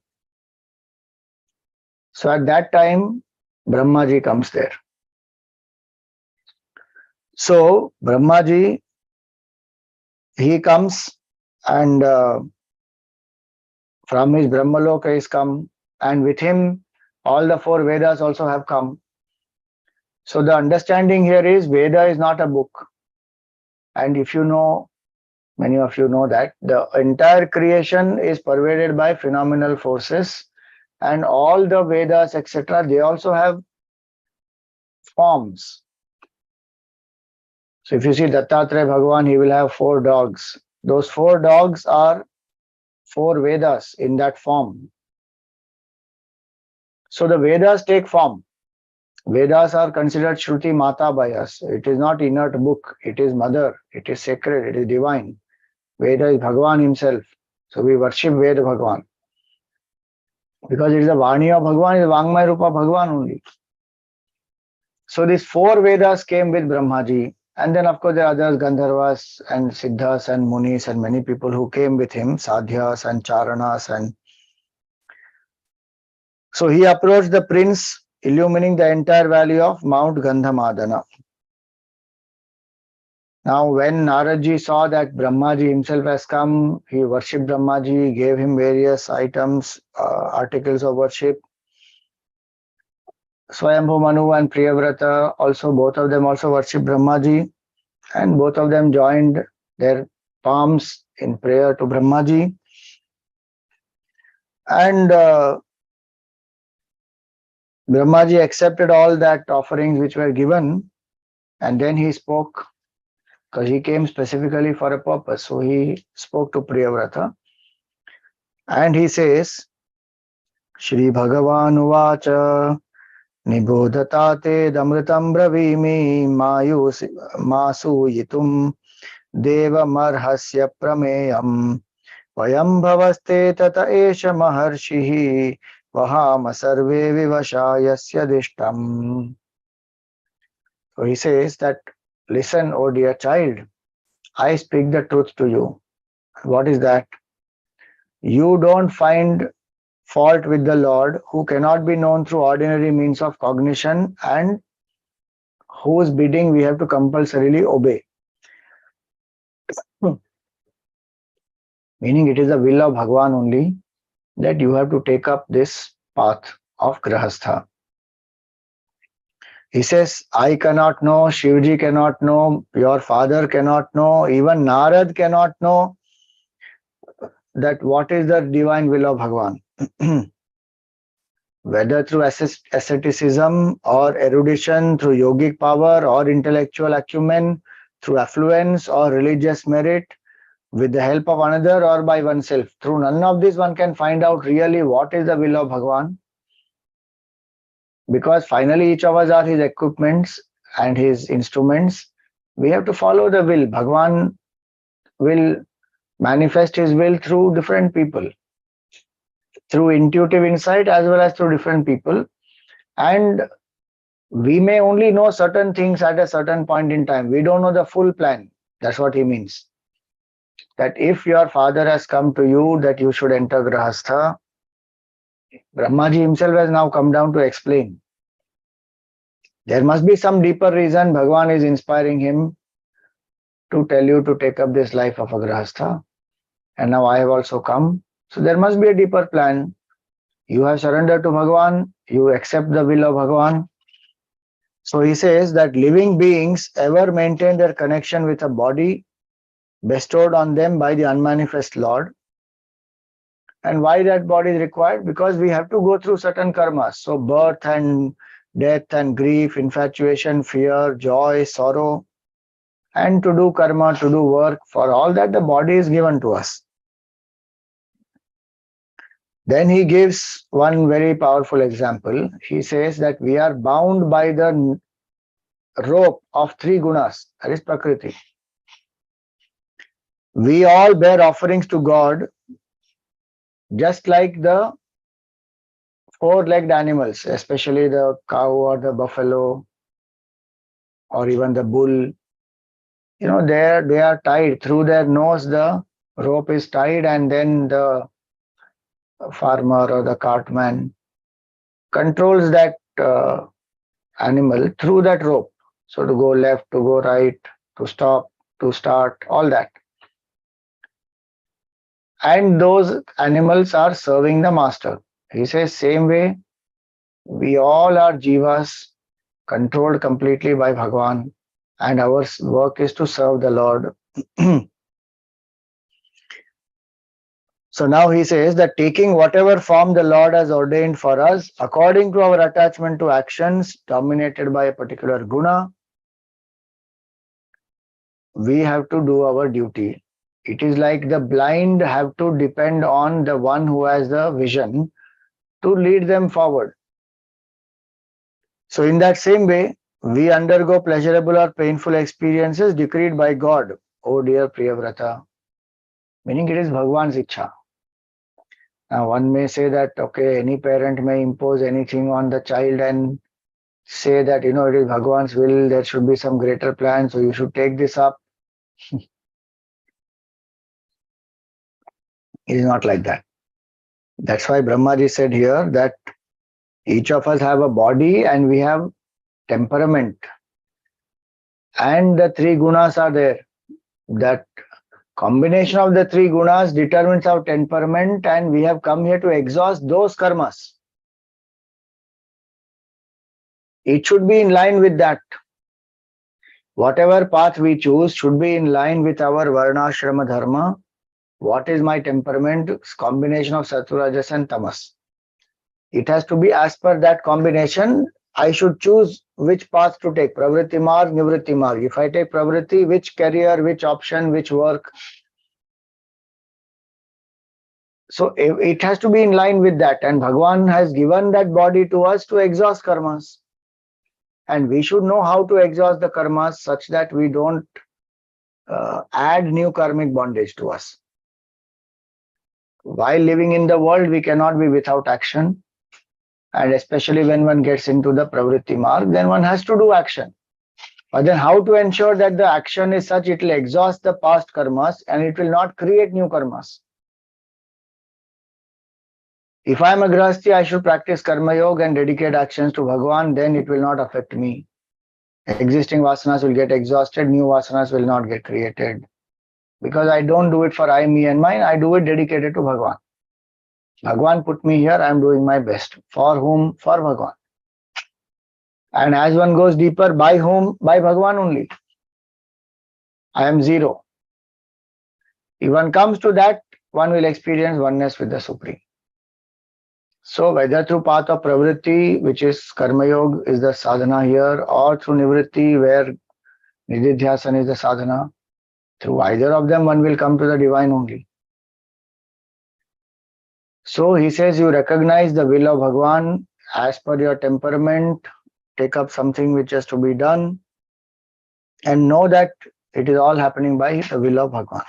Speaker 1: So at that time, Brahmaji comes there. So Brahmaji, he comes and from his Brahmaloka is come, and with him all the 4 Vedas also have come. So the understanding here is Veda is not a book. And if you know, many of you know that the entire creation is pervaded by phenomenal forces, and all the Vedas, etc., they also have forms. So if you see Dattatreya Bhagavan, he will have 4 dogs. Those 4 dogs are 4 Vedas in that form. So the Vedas take form. Vedas are considered Shruti Mata by us. It is not inert book. It is mother. It is sacred. It is divine. Veda is Bhagavan himself. So we worship Veda Bhagavan. Because it is the Vani of Bhagavan, it is Vangmaya Rupa Bhagavan only. So these 4 Vedas came with Brahmaji. And then of course there are others, Gandharvas and Siddhas and Munis and many people who came with him, Sadhyas and Charanas. And so he approached the prince, illumining the entire valley of Mount Gandhamadana. Now when Naradji saw that Brahmaji himself has come, he worshipped Brahmaji, gave him various items, articles of worship. Swayambhu Manu and Priyavrata also, both of them also worshipped Brahmaji, and both of them joined their palms in prayer to Brahmaji. And Brahmaji accepted all that offerings which were given, and then he spoke, because he came specifically for a purpose. So he spoke to Priyavrata, and he says, Shri Bhagavan Uvacha Nibodhatate Damritam Bravimi Masu Yitum Deva Marhasya Prameyam Vayam Bhavaste Tata Esha Maharshihi Vahama Sarve Vivashayasya Dishtam. So he says that, listen, O dear child, I speak the truth to you. What is that? You don't find fault with the Lord, who cannot be known through ordinary means of cognition and whose bidding we have to compulsorily obey. Meaning it is the will of Bhagavan only that you have to take up this path of Grahastha. He says, I cannot know, Shivji cannot know, your father cannot know, even Narad cannot know that what is the divine will of Bhagavan. Whether through asceticism or erudition, through yogic power or intellectual acumen, through affluence or religious merit, with the help of another or by oneself. Through none of this one can find out really what is the will of Bhagavan. Because finally each of us are his equipments and his instruments. We have to follow the will. Bhagavan will manifest his will through different people, through intuitive insight as well as through different people. And we may only know certain things at a certain point in time. We don't know the full plan. That's what he means. That if your father has come to you that you should enter Grahastha, Brahmaji himself has now come down to explain. There must be some deeper reason. Bhagavan is inspiring him to tell you to take up this life of a Grahastha. And now I have also come. So there must be a deeper plan. You have surrendered to Bhagavan. You accept the will of Bhagavan. So he says that living beings ever maintain their connection with a body bestowed on them by the unmanifest Lord. And why that body is required? Because we have to go through certain karmas. So birth and death and grief, infatuation, fear, joy, sorrow. And to do karma, to do work, for all that the body is given to us. Then he gives one very powerful example. He says that we are bound by the rope of three gunas, that is Prakriti. We all bear offerings to God just like the four-legged animals, especially the cow or the buffalo or even the bull. They are tied through their nose, the rope is tied, and then the farmer or the cartman controls that animal through that rope. So to go left, to go right, to stop, to start, all that. And those animals are serving the master. He says, same way, we all are jivas controlled completely by Bhagavan, and our work is to serve the Lord. So now he says that taking whatever form the Lord has ordained for us, according to our attachment to actions dominated by a particular guna, we have to do our duty. It is like the blind have to depend on the one who has the vision to lead them forward. So in that same way, we undergo pleasurable or painful experiences decreed by God, oh dear Priyavrata. Meaning it is Bhagavan's Ichha. Now one may say that, okay, any parent may impose anything on the child and say that, it is Bhagavan's will, there should be some greater plan, so you should take this up. It is not like that. That's why Brahmaji said here that each of us have a body and we have temperament. And the three gunas are there. That combination of the three gunas determines our temperament, and we have come here to exhaust those karmas. It should be in line with that. Whatever path we choose should be in line with our varnashrama dharma. What is my temperament? Combination of sattva, rajas and tamas. It has to be as per that combination. I should choose which path to take, pravritti marg, nivritti marg. If I take pravritti, which career, which option, which work. So it has to be in line with that, and Bhagavan has given that body to us to exhaust karmas. And we should know how to exhaust the karmas such that we don't add new karmic bondage to us. While living in the world, we cannot be without action. And especially when one gets into the pravritti marg, then one has to do action. But then how to ensure that the action is such it will exhaust the past karmas and it will not create new karmas? If I am a grahasti, I should practice karma yoga and dedicate actions to Bhagavan, then it will not affect me. Existing vasanas will get exhausted, new vasanas will not get created. Because I don't do it for I, me and mine, I do it dedicated to Bhagavan. Bhagavan put me here, I am doing my best. For whom? For Bhagavan. And as one goes deeper, by whom? By Bhagavan only. I am zero. If one comes to that, one will experience oneness with the Supreme. So whether through path of pravritti, which is karma yoga, is the sadhana here, or through nivritti, where nididhyasana is the sadhana, through either of them, one will come to the divine only. So he says, you recognize the will of Bhagavan as per your temperament, take up something which has to be done, and know that it is all happening by the will of Bhagavan.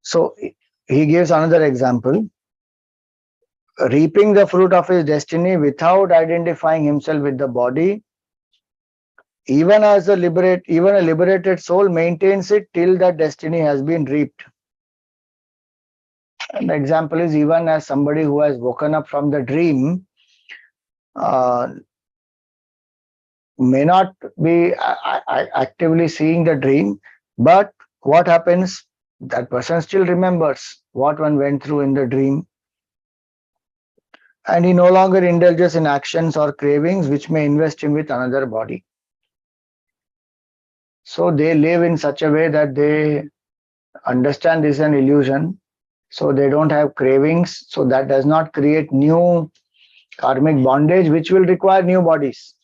Speaker 1: So he gives another example. Reaping the fruit of his destiny without identifying himself with the body, even a liberated soul maintains it till that destiny has been reaped. An example is, even as somebody who has woken up from the dream uh, may not be actively seeing the dream, but what happens? That person still remembers what one went through in the dream, and he no longer indulges in actions or cravings which may invest him with another body. So they live in such a way that they understand this is an illusion, so they don't have cravings, so that does not create new karmic bondage which will require new bodies.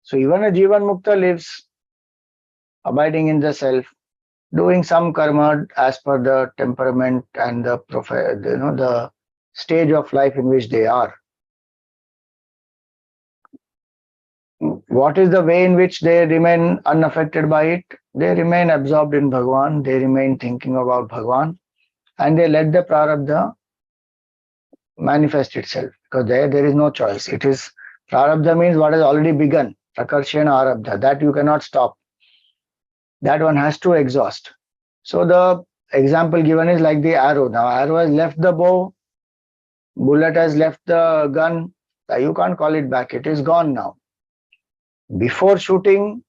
Speaker 1: So even a Jivan Mukta lives abiding in the self, doing some karma as per the temperament and the stage of life in which they are. What is the way in which they remain unaffected by it? They remain absorbed in Bhagavan, they remain thinking about Bhagavan, and they let the prarabdha manifest itself, because there is no choice. It is, prarabdha means what has already begun, prakarshena arabdha, that you cannot stop. That one has to exhaust. So the example given is like the arrow. Now arrow has left the bow, bullet has left the gun, you can't call it back, it is gone now. Before shooting,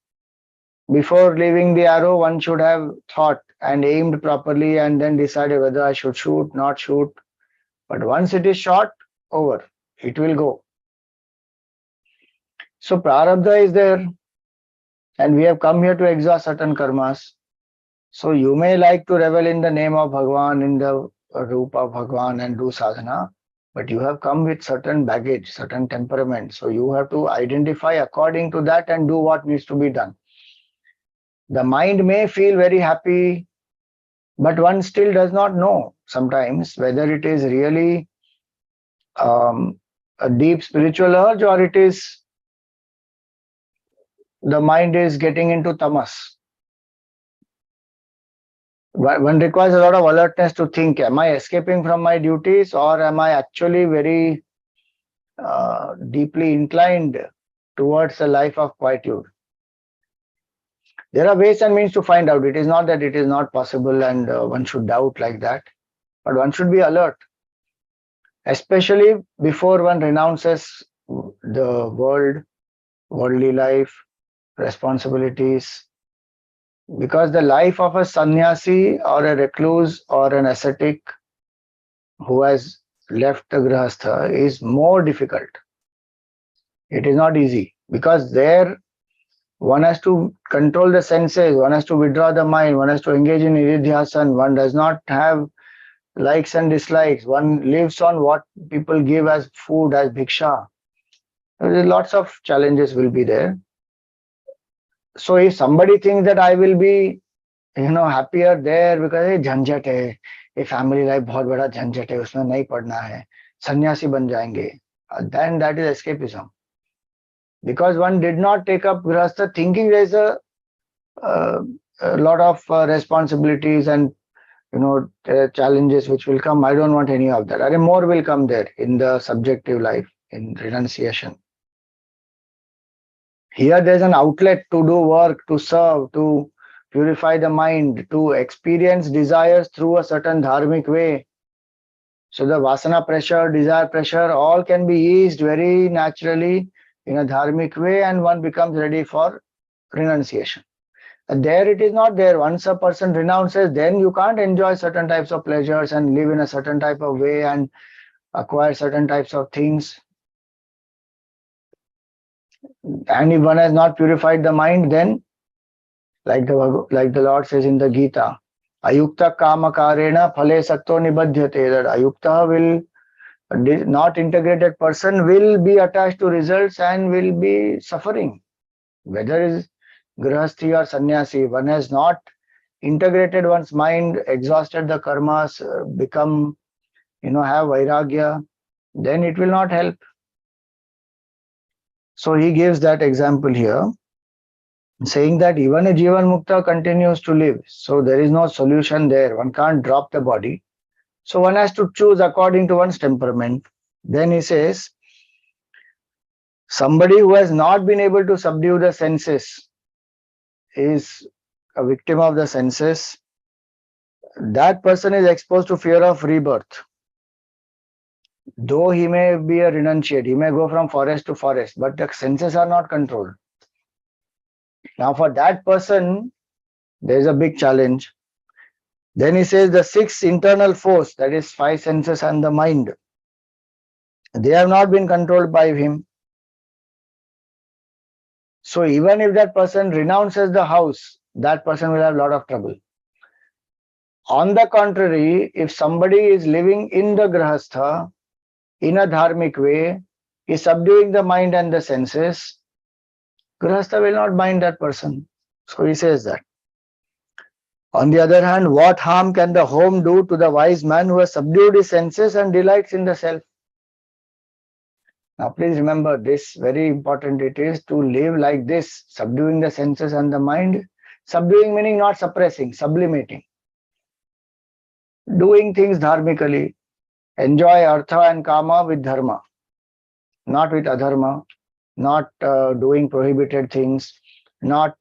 Speaker 1: before leaving the arrow, one should have thought and aimed properly and then decided whether I should shoot, not shoot. But once it is shot, over, it will go. So prarabdha is there, and we have come here to exhaust certain karmas. So you may like to revel in the name of Bhagavan, in the roop of Bhagavan, and do sadhana, but you have come with certain baggage, certain temperament. So you have to identify according to that and do what needs to be done. The mind may feel very happy, but one still does not know sometimes whether it is really a deep spiritual urge, or it is the mind is getting into tamas. One requires a lot of alertness to think, am I escaping from my duties, or am I actually very deeply inclined towards a life of quietude? There are ways and means to find out. It is not that it is not possible and one should doubt like that, but one should be alert, especially before one renounces the worldly life, responsibilities, because the life of a sannyasi or a recluse or an ascetic who has left the grihastha is more difficult. It is not easy, because there one has to control the senses, one has to withdraw the mind, one has to engage in iridhyasan, one does not have likes and dislikes, one lives on what people give as food, as bhiksha. Lots of challenges will be there. So if somebody thinks that I will be happier there because ये झंझट है, ये family life बहुत बड़ा झंझट है, उसमें नहीं पढ़ना है, सन्यासी बन जाएंगे, then that is escapism. Because one did not take up grihastha thinking there is a lot of responsibilities and challenges which will come. I don't want any of that. More will come there in the subjective life, in renunciation. Here there's an outlet to do work, to serve, to purify the mind, to experience desires through a certain dharmic way. So the vasana pressure, desire pressure, all can be eased very naturally in a dharmic way, and one becomes ready for renunciation. And there it is not there. Once a person renounces, then you can't enjoy certain types of pleasures and live in a certain type of way and acquire certain types of things. And if one has not purified the mind, then like the Lord says in the Gita, ayukta kama karena phale satto nibadhyate, that ayukta will, not integrated person will be attached to results and will be suffering. Whether it is grihasthi or sannyasi, one has not integrated one's mind, exhausted the karmas, become, have vairagya, then it will not help. So he gives that example here. saying that even a Jivan Mukta continues to live. So there is no solution there. One can't drop the body. So one has to choose according to one's temperament. Then he says, somebody who has not been able to subdue the senses is a victim of the senses. That person is exposed to fear of rebirth. Though he may be a renunciate, he may go from forest to forest, but the senses are not controlled. Now, for that person, there is a big challenge. Then he says the six internal force, that is five senses and the mind, they have not been controlled by him. So even if that person renounces the house, that person will have a lot of trouble. On the contrary, if somebody is living in the grahastha, in a dharmic way, is subduing the mind and the senses, grahastha will not bind that person. So he says that. On the other hand, what harm can the home do to the wise man who has subdued his senses and delights in the self? Now please remember this, very important it is to live like this, subduing the senses and the mind. Subduing meaning not suppressing, sublimating. Doing things dharmically. Enjoy artha and kama with dharma, not with adharma, not doing prohibited things, not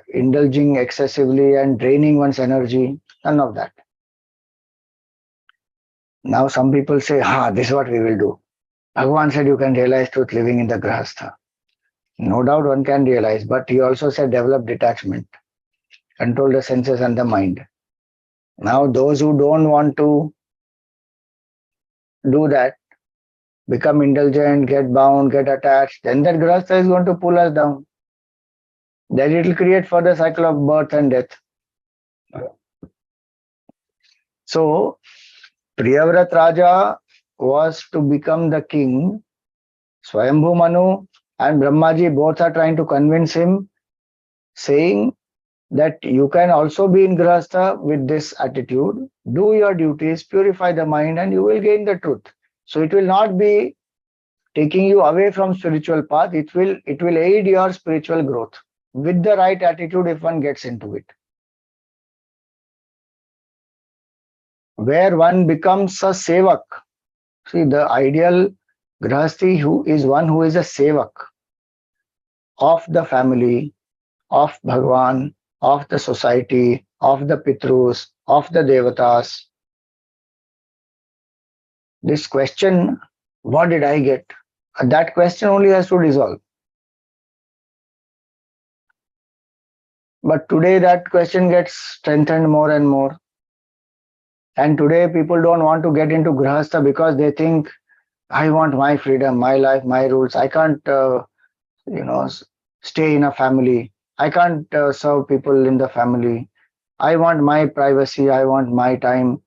Speaker 1: indulging excessively and draining one's energy, none of that. Now some people say, this is what we will do. Bhagavan said you can realize truth living in the grahastha. No doubt one can realize, but he also said develop detachment, control the senses and the mind. Now those who don't want to do that, become indulgent, get bound, get attached, then that grahastha is going to pull us down. Then it will create further cycle of birth and death. So Priyavrata Raja was to become the king. Swayambhu Manu and Brahmaji both are trying to convince him, saying that you can also be in grahastha with this attitude, do your duties, purify the mind, and you will gain the truth. So it will not be taking you away from spiritual path, it will aid your spiritual growth with the right attitude if one gets into it. Where one becomes a sevak. See, the ideal grahasthi who is one who is a sevak of the family, of Bhagavan, of the society, of the Pitrus, of the Devatas. This question, what did I get? That question only has to dissolve. But today that question gets strengthened more and more. And today people don't want to get into grahastha because they think, I want my freedom, my life, my rules. I can't, stay in a family. I can't serve people in the family. I want my privacy. I want my time.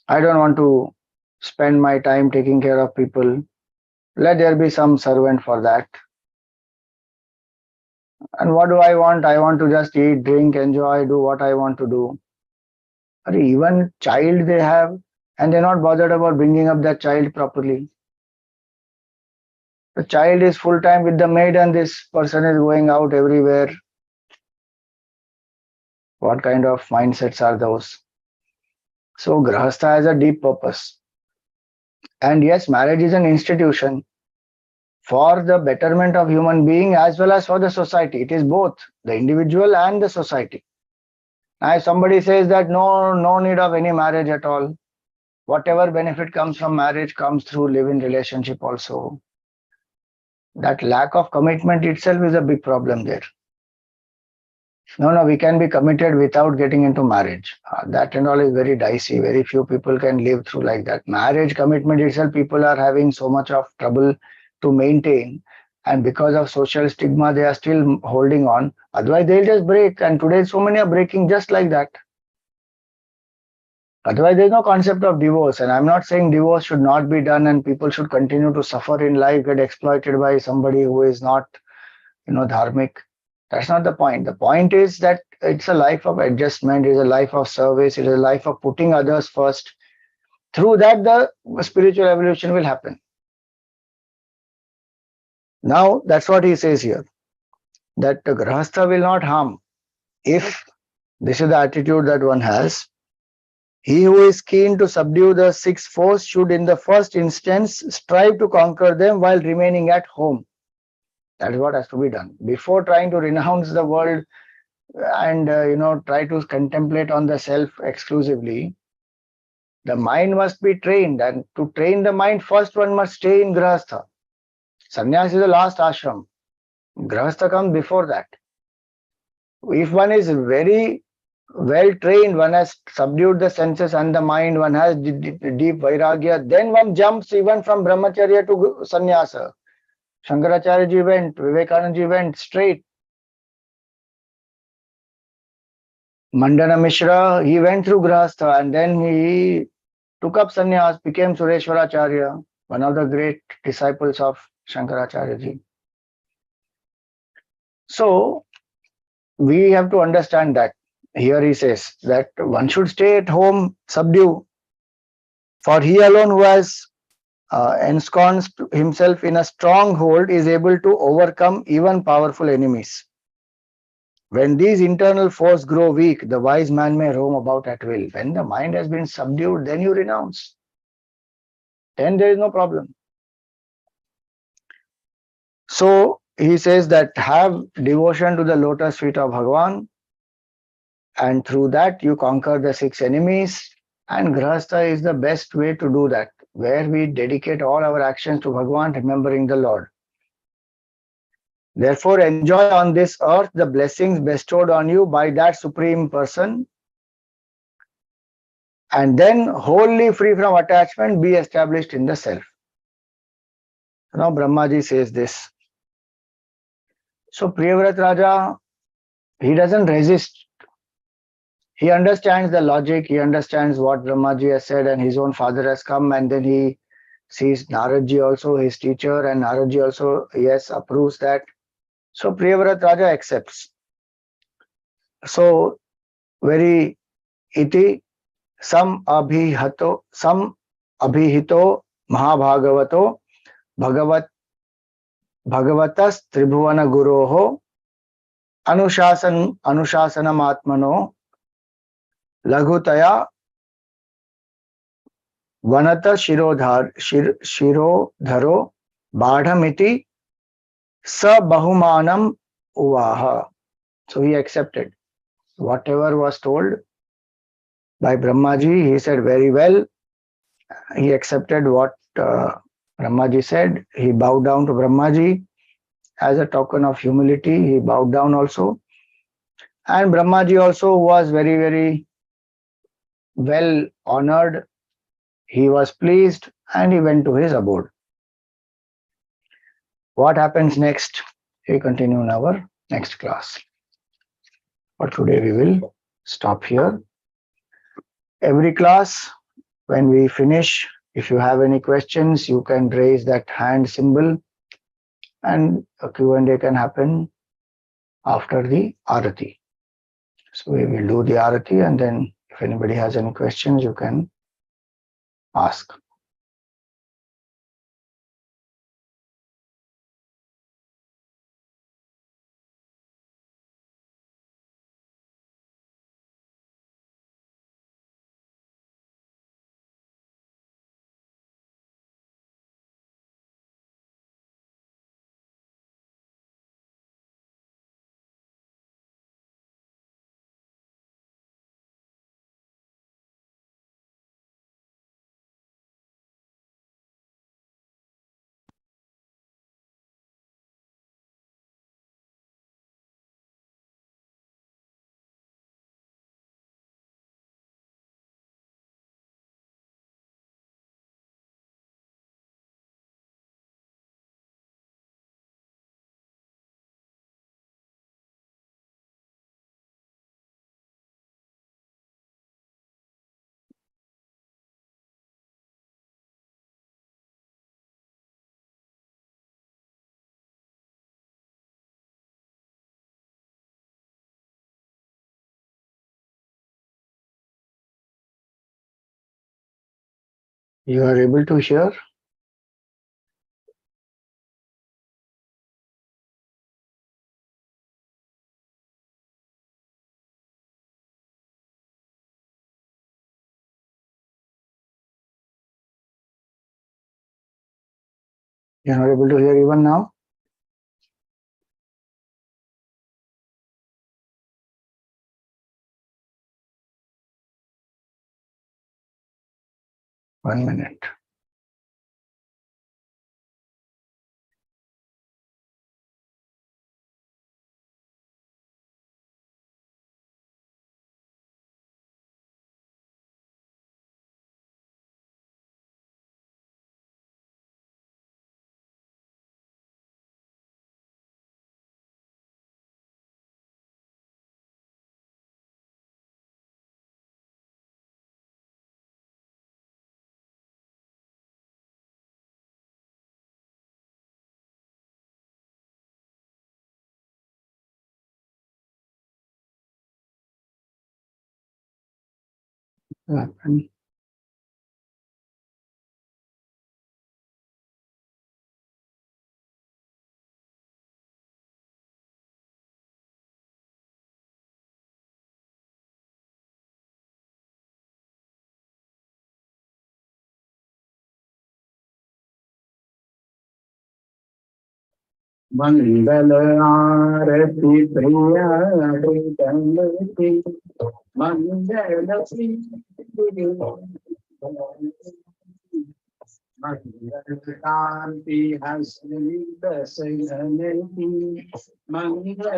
Speaker 1: I don't want to spend my time taking care of people. Let there be some servant for that. And what do I want? I want to just eat, drink, enjoy, do what I want to do. But even child they have, and they're not bothered about bringing up that child properly. The child is full time with the maid and this person is going out everywhere. What kind of mindsets are those? So grahastha has a deep purpose. And yes, marriage is an institution for the betterment of human being as well as for the society. It is both the individual and the society. Now if somebody says that no need of any marriage at all, whatever benefit comes from marriage comes through live-in relationship also. That lack of commitment itself is a big problem there. No, we can be committed without getting into marriage. That and all is very dicey. Very few people can live through like that. Marriage commitment itself, people are having so much of trouble to maintain. And because of social stigma, they are still holding on. Otherwise, they'll just break. And today, so many are breaking just like that. Otherwise, there's no concept of divorce. And I'm not saying divorce should not be done and people should continue to suffer in life, get exploited by somebody who is not, dharmic. That's not the point. The point is that it's a life of adjustment, it's a life of service, it is a life of putting others first. Through that, the spiritual evolution will happen. Now, that's what he says here, that the grahastha will not harm if this is the attitude that one has. He who is keen to subdue the six foes should in the first instance strive to conquer them while remaining at home. That is what has to be done. Before trying to renounce the world and try to contemplate on the self exclusively, the mind must be trained, and to train the mind, first one must stay in grahastha. Sannyas is the last ashram. Grahastha comes before that. If one is very well trained, one has subdued the senses and the mind, one has deep vairagya, then one jumps even from brahmacharya to sannyasa. Shankaracharya ji went, Vivekananda ji went straight. Mandana Mishra, he went through grahastha and then he took up sannyas, became Sureshwaracharya, one of the great disciples of Shankaracharya ji. So, we have to understand that. Here he says that one should stay at home, subdue, for he alone who has ensconced himself in a stronghold is able to overcome even powerful enemies. When these internal forces grow weak, the wise man may roam about at will. When the mind has been subdued, then you renounce. Then there is no problem. So he says that have devotion to the lotus feet of Bhagavan, and through that you conquer the six enemies. And grahastha is the best way to do that, where we dedicate all our actions to Bhagavan, remembering the Lord. Therefore, enjoy on this earth the blessings bestowed on you by that Supreme Person, and then, wholly free from attachment, be established in the self. Now, Brahmaji says this. So, Priyavrata Raja, he doesn't resist. He understands the logic, he understands what Brahmaji has said, and his own father has come, and then he sees Naradji also, his teacher, and Naradji also, yes, approves that. So, Priyavrata Raja accepts. So, very iti sam abhihito mahabhagavato bhagavatas tribhuvana guroho अनुशासनम आत्मनो लघुतया वनत शिरोधरो बाढ़मिति स बहुमानम उवाह. So he accepted whatever was told by Brahmaji. He said very well. He accepted what Brahmaji said. He bowed down to Brahmaji as a token of humility. He bowed down also. And Brahmaji also was very, very well honored. He was pleased and he went to his abode. What happens next? We continue in our next class. For today, we will stop here. Every class, when we finish, if you have any questions, you can raise that hand symbol and a Q&A can happen after the Arati. So we will do the Arati, and then if anybody has any questions, you can ask. You are able to hear? You're not able to hear even now? One minute. And
Speaker 2: मंगल आरती प्रिया मंगल शांति हसनी दस घनती मंगल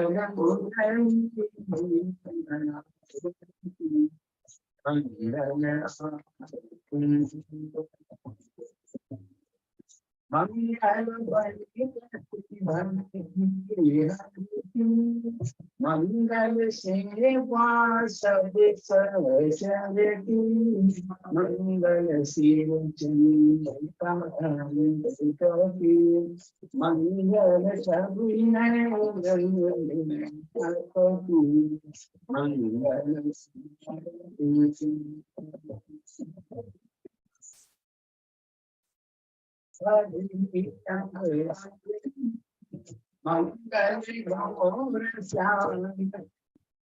Speaker 2: मंगल सेवा सब सरस्वती मंगल शिव चंद्रकांति मंगल सभी मंगल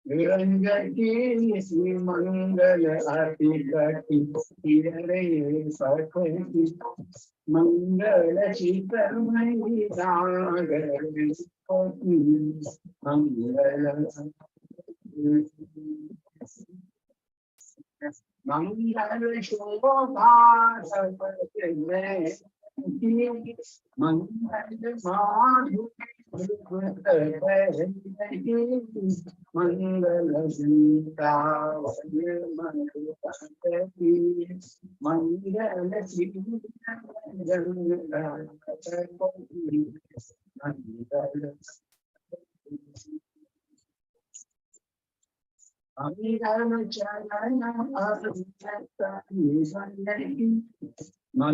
Speaker 2: निरंजन श्री मंगल आरती करती सखी मंगल चित्रमयी सागर मंगल मंगल शोभा मंगल माधु मंगल सीता मंगल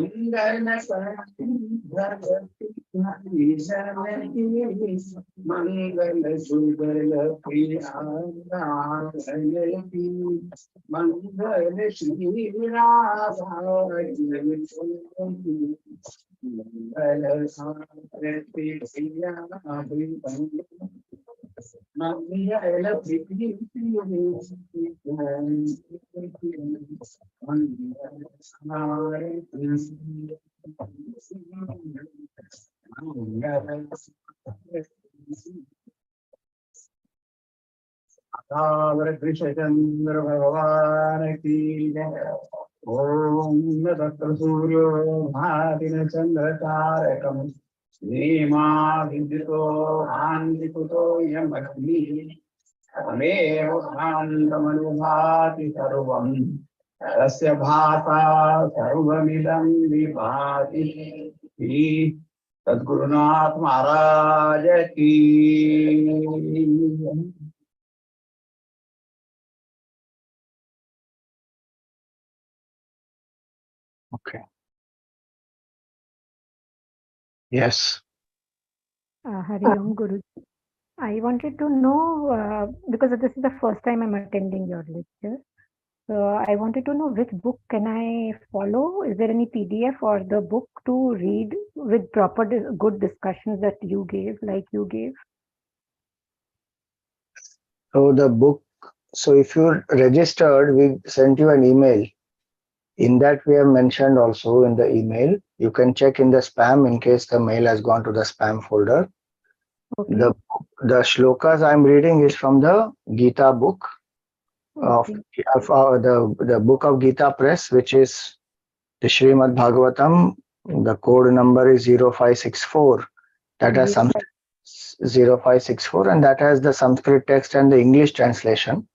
Speaker 2: मंगल चरण मंगल मंगल सुगल प्रिया मंगल श्री राधा मंगल आरती प्रिया मंगल कृष्णचंद्र भगवान की ओम तत्र सूर्यो भाति न चंद्र तारकम नीमा विद्युतो भान्तिकुतो यमग्नि तमेव भान्तमनुभाति सर्वम् तस्य भाता सर्वमिदं विभाति सद्गुरुनाथ महाराज की
Speaker 1: okay. Yes.
Speaker 3: Hari Om Guru. I wanted to know, because this is the first time I'm attending your lecture, so I wanted to know which book can I follow? Is there any PDF or the book to read with proper good discussions that you gave, like you gave?
Speaker 1: So the book, so if you're registered, we sent you an email. In that we have mentioned also in the email. You can check in the spam in case the mail has gone to the spam folder.
Speaker 3: Okay.
Speaker 1: The shlokas I'm reading is from the Gita book of the book of Gita Press, which is the Srimad Bhagavatam. The code number is 0564. That has some 0564, and that has the Sanskrit text and the English translation.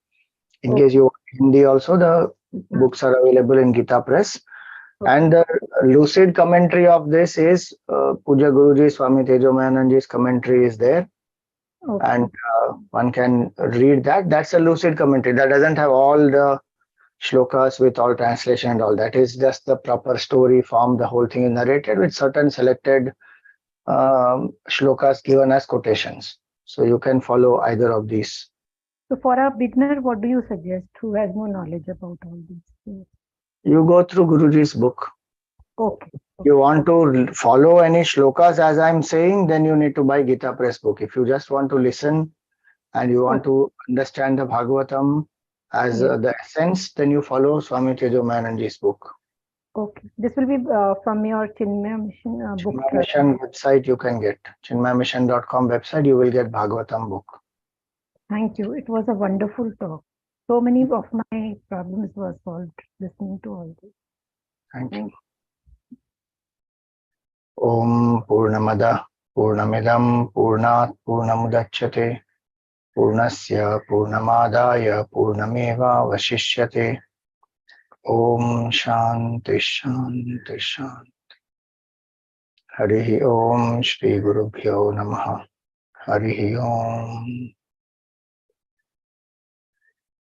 Speaker 1: In case you want Hindi also, the books are available in Gita Press. And the lucid commentary of this is Puja Guruji Swami Tejomayananji's commentary is there. And one can read that. That's a lucid commentary. That doesn't have all the shlokas with all translation and all. That is just the proper story form. The whole thing is narrated with certain selected shlokas given as quotations. So you can follow either of these.
Speaker 3: So for a beginner, what do you suggest who has no knowledge about all these things?
Speaker 1: You go through Guruji's book.
Speaker 3: Okay.
Speaker 1: If you want to follow any shlokas as I'm saying, then you need to buy Gita Press book. If you just want to listen and you want to understand the Bhagavatam as the essence, then you follow Swami Tejomayananji's book.
Speaker 3: Okay. This will be from your Chinmaya Mission book.
Speaker 1: Chinmaya Mission website you can get. chinmayamission.com website, you will get Bhagavatam book.
Speaker 3: Thank you. It was a wonderful talk. So many of my problems were solved listening to all this.
Speaker 1: Thank you. Om Purnamada Purnamidam Purnat Purnamudachyate Purnasya Purnamadaya Purnameva Vashishyate. Om Shanti Shanti Shanti. Harihi Om Shri Gurubhyo Namaha. Harihi Om.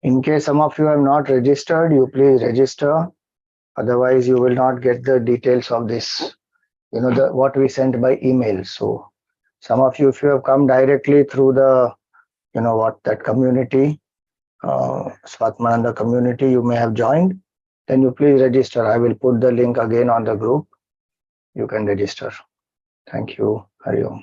Speaker 1: In case some of you have not registered, you please register. Otherwise, you will not get the details of this, what we sent by email. So some of you, if you have come directly through the, that community, Swatmananda community, you may have joined, then you please register. I will put the link again on the group. You can register. Thank you. Hari Om.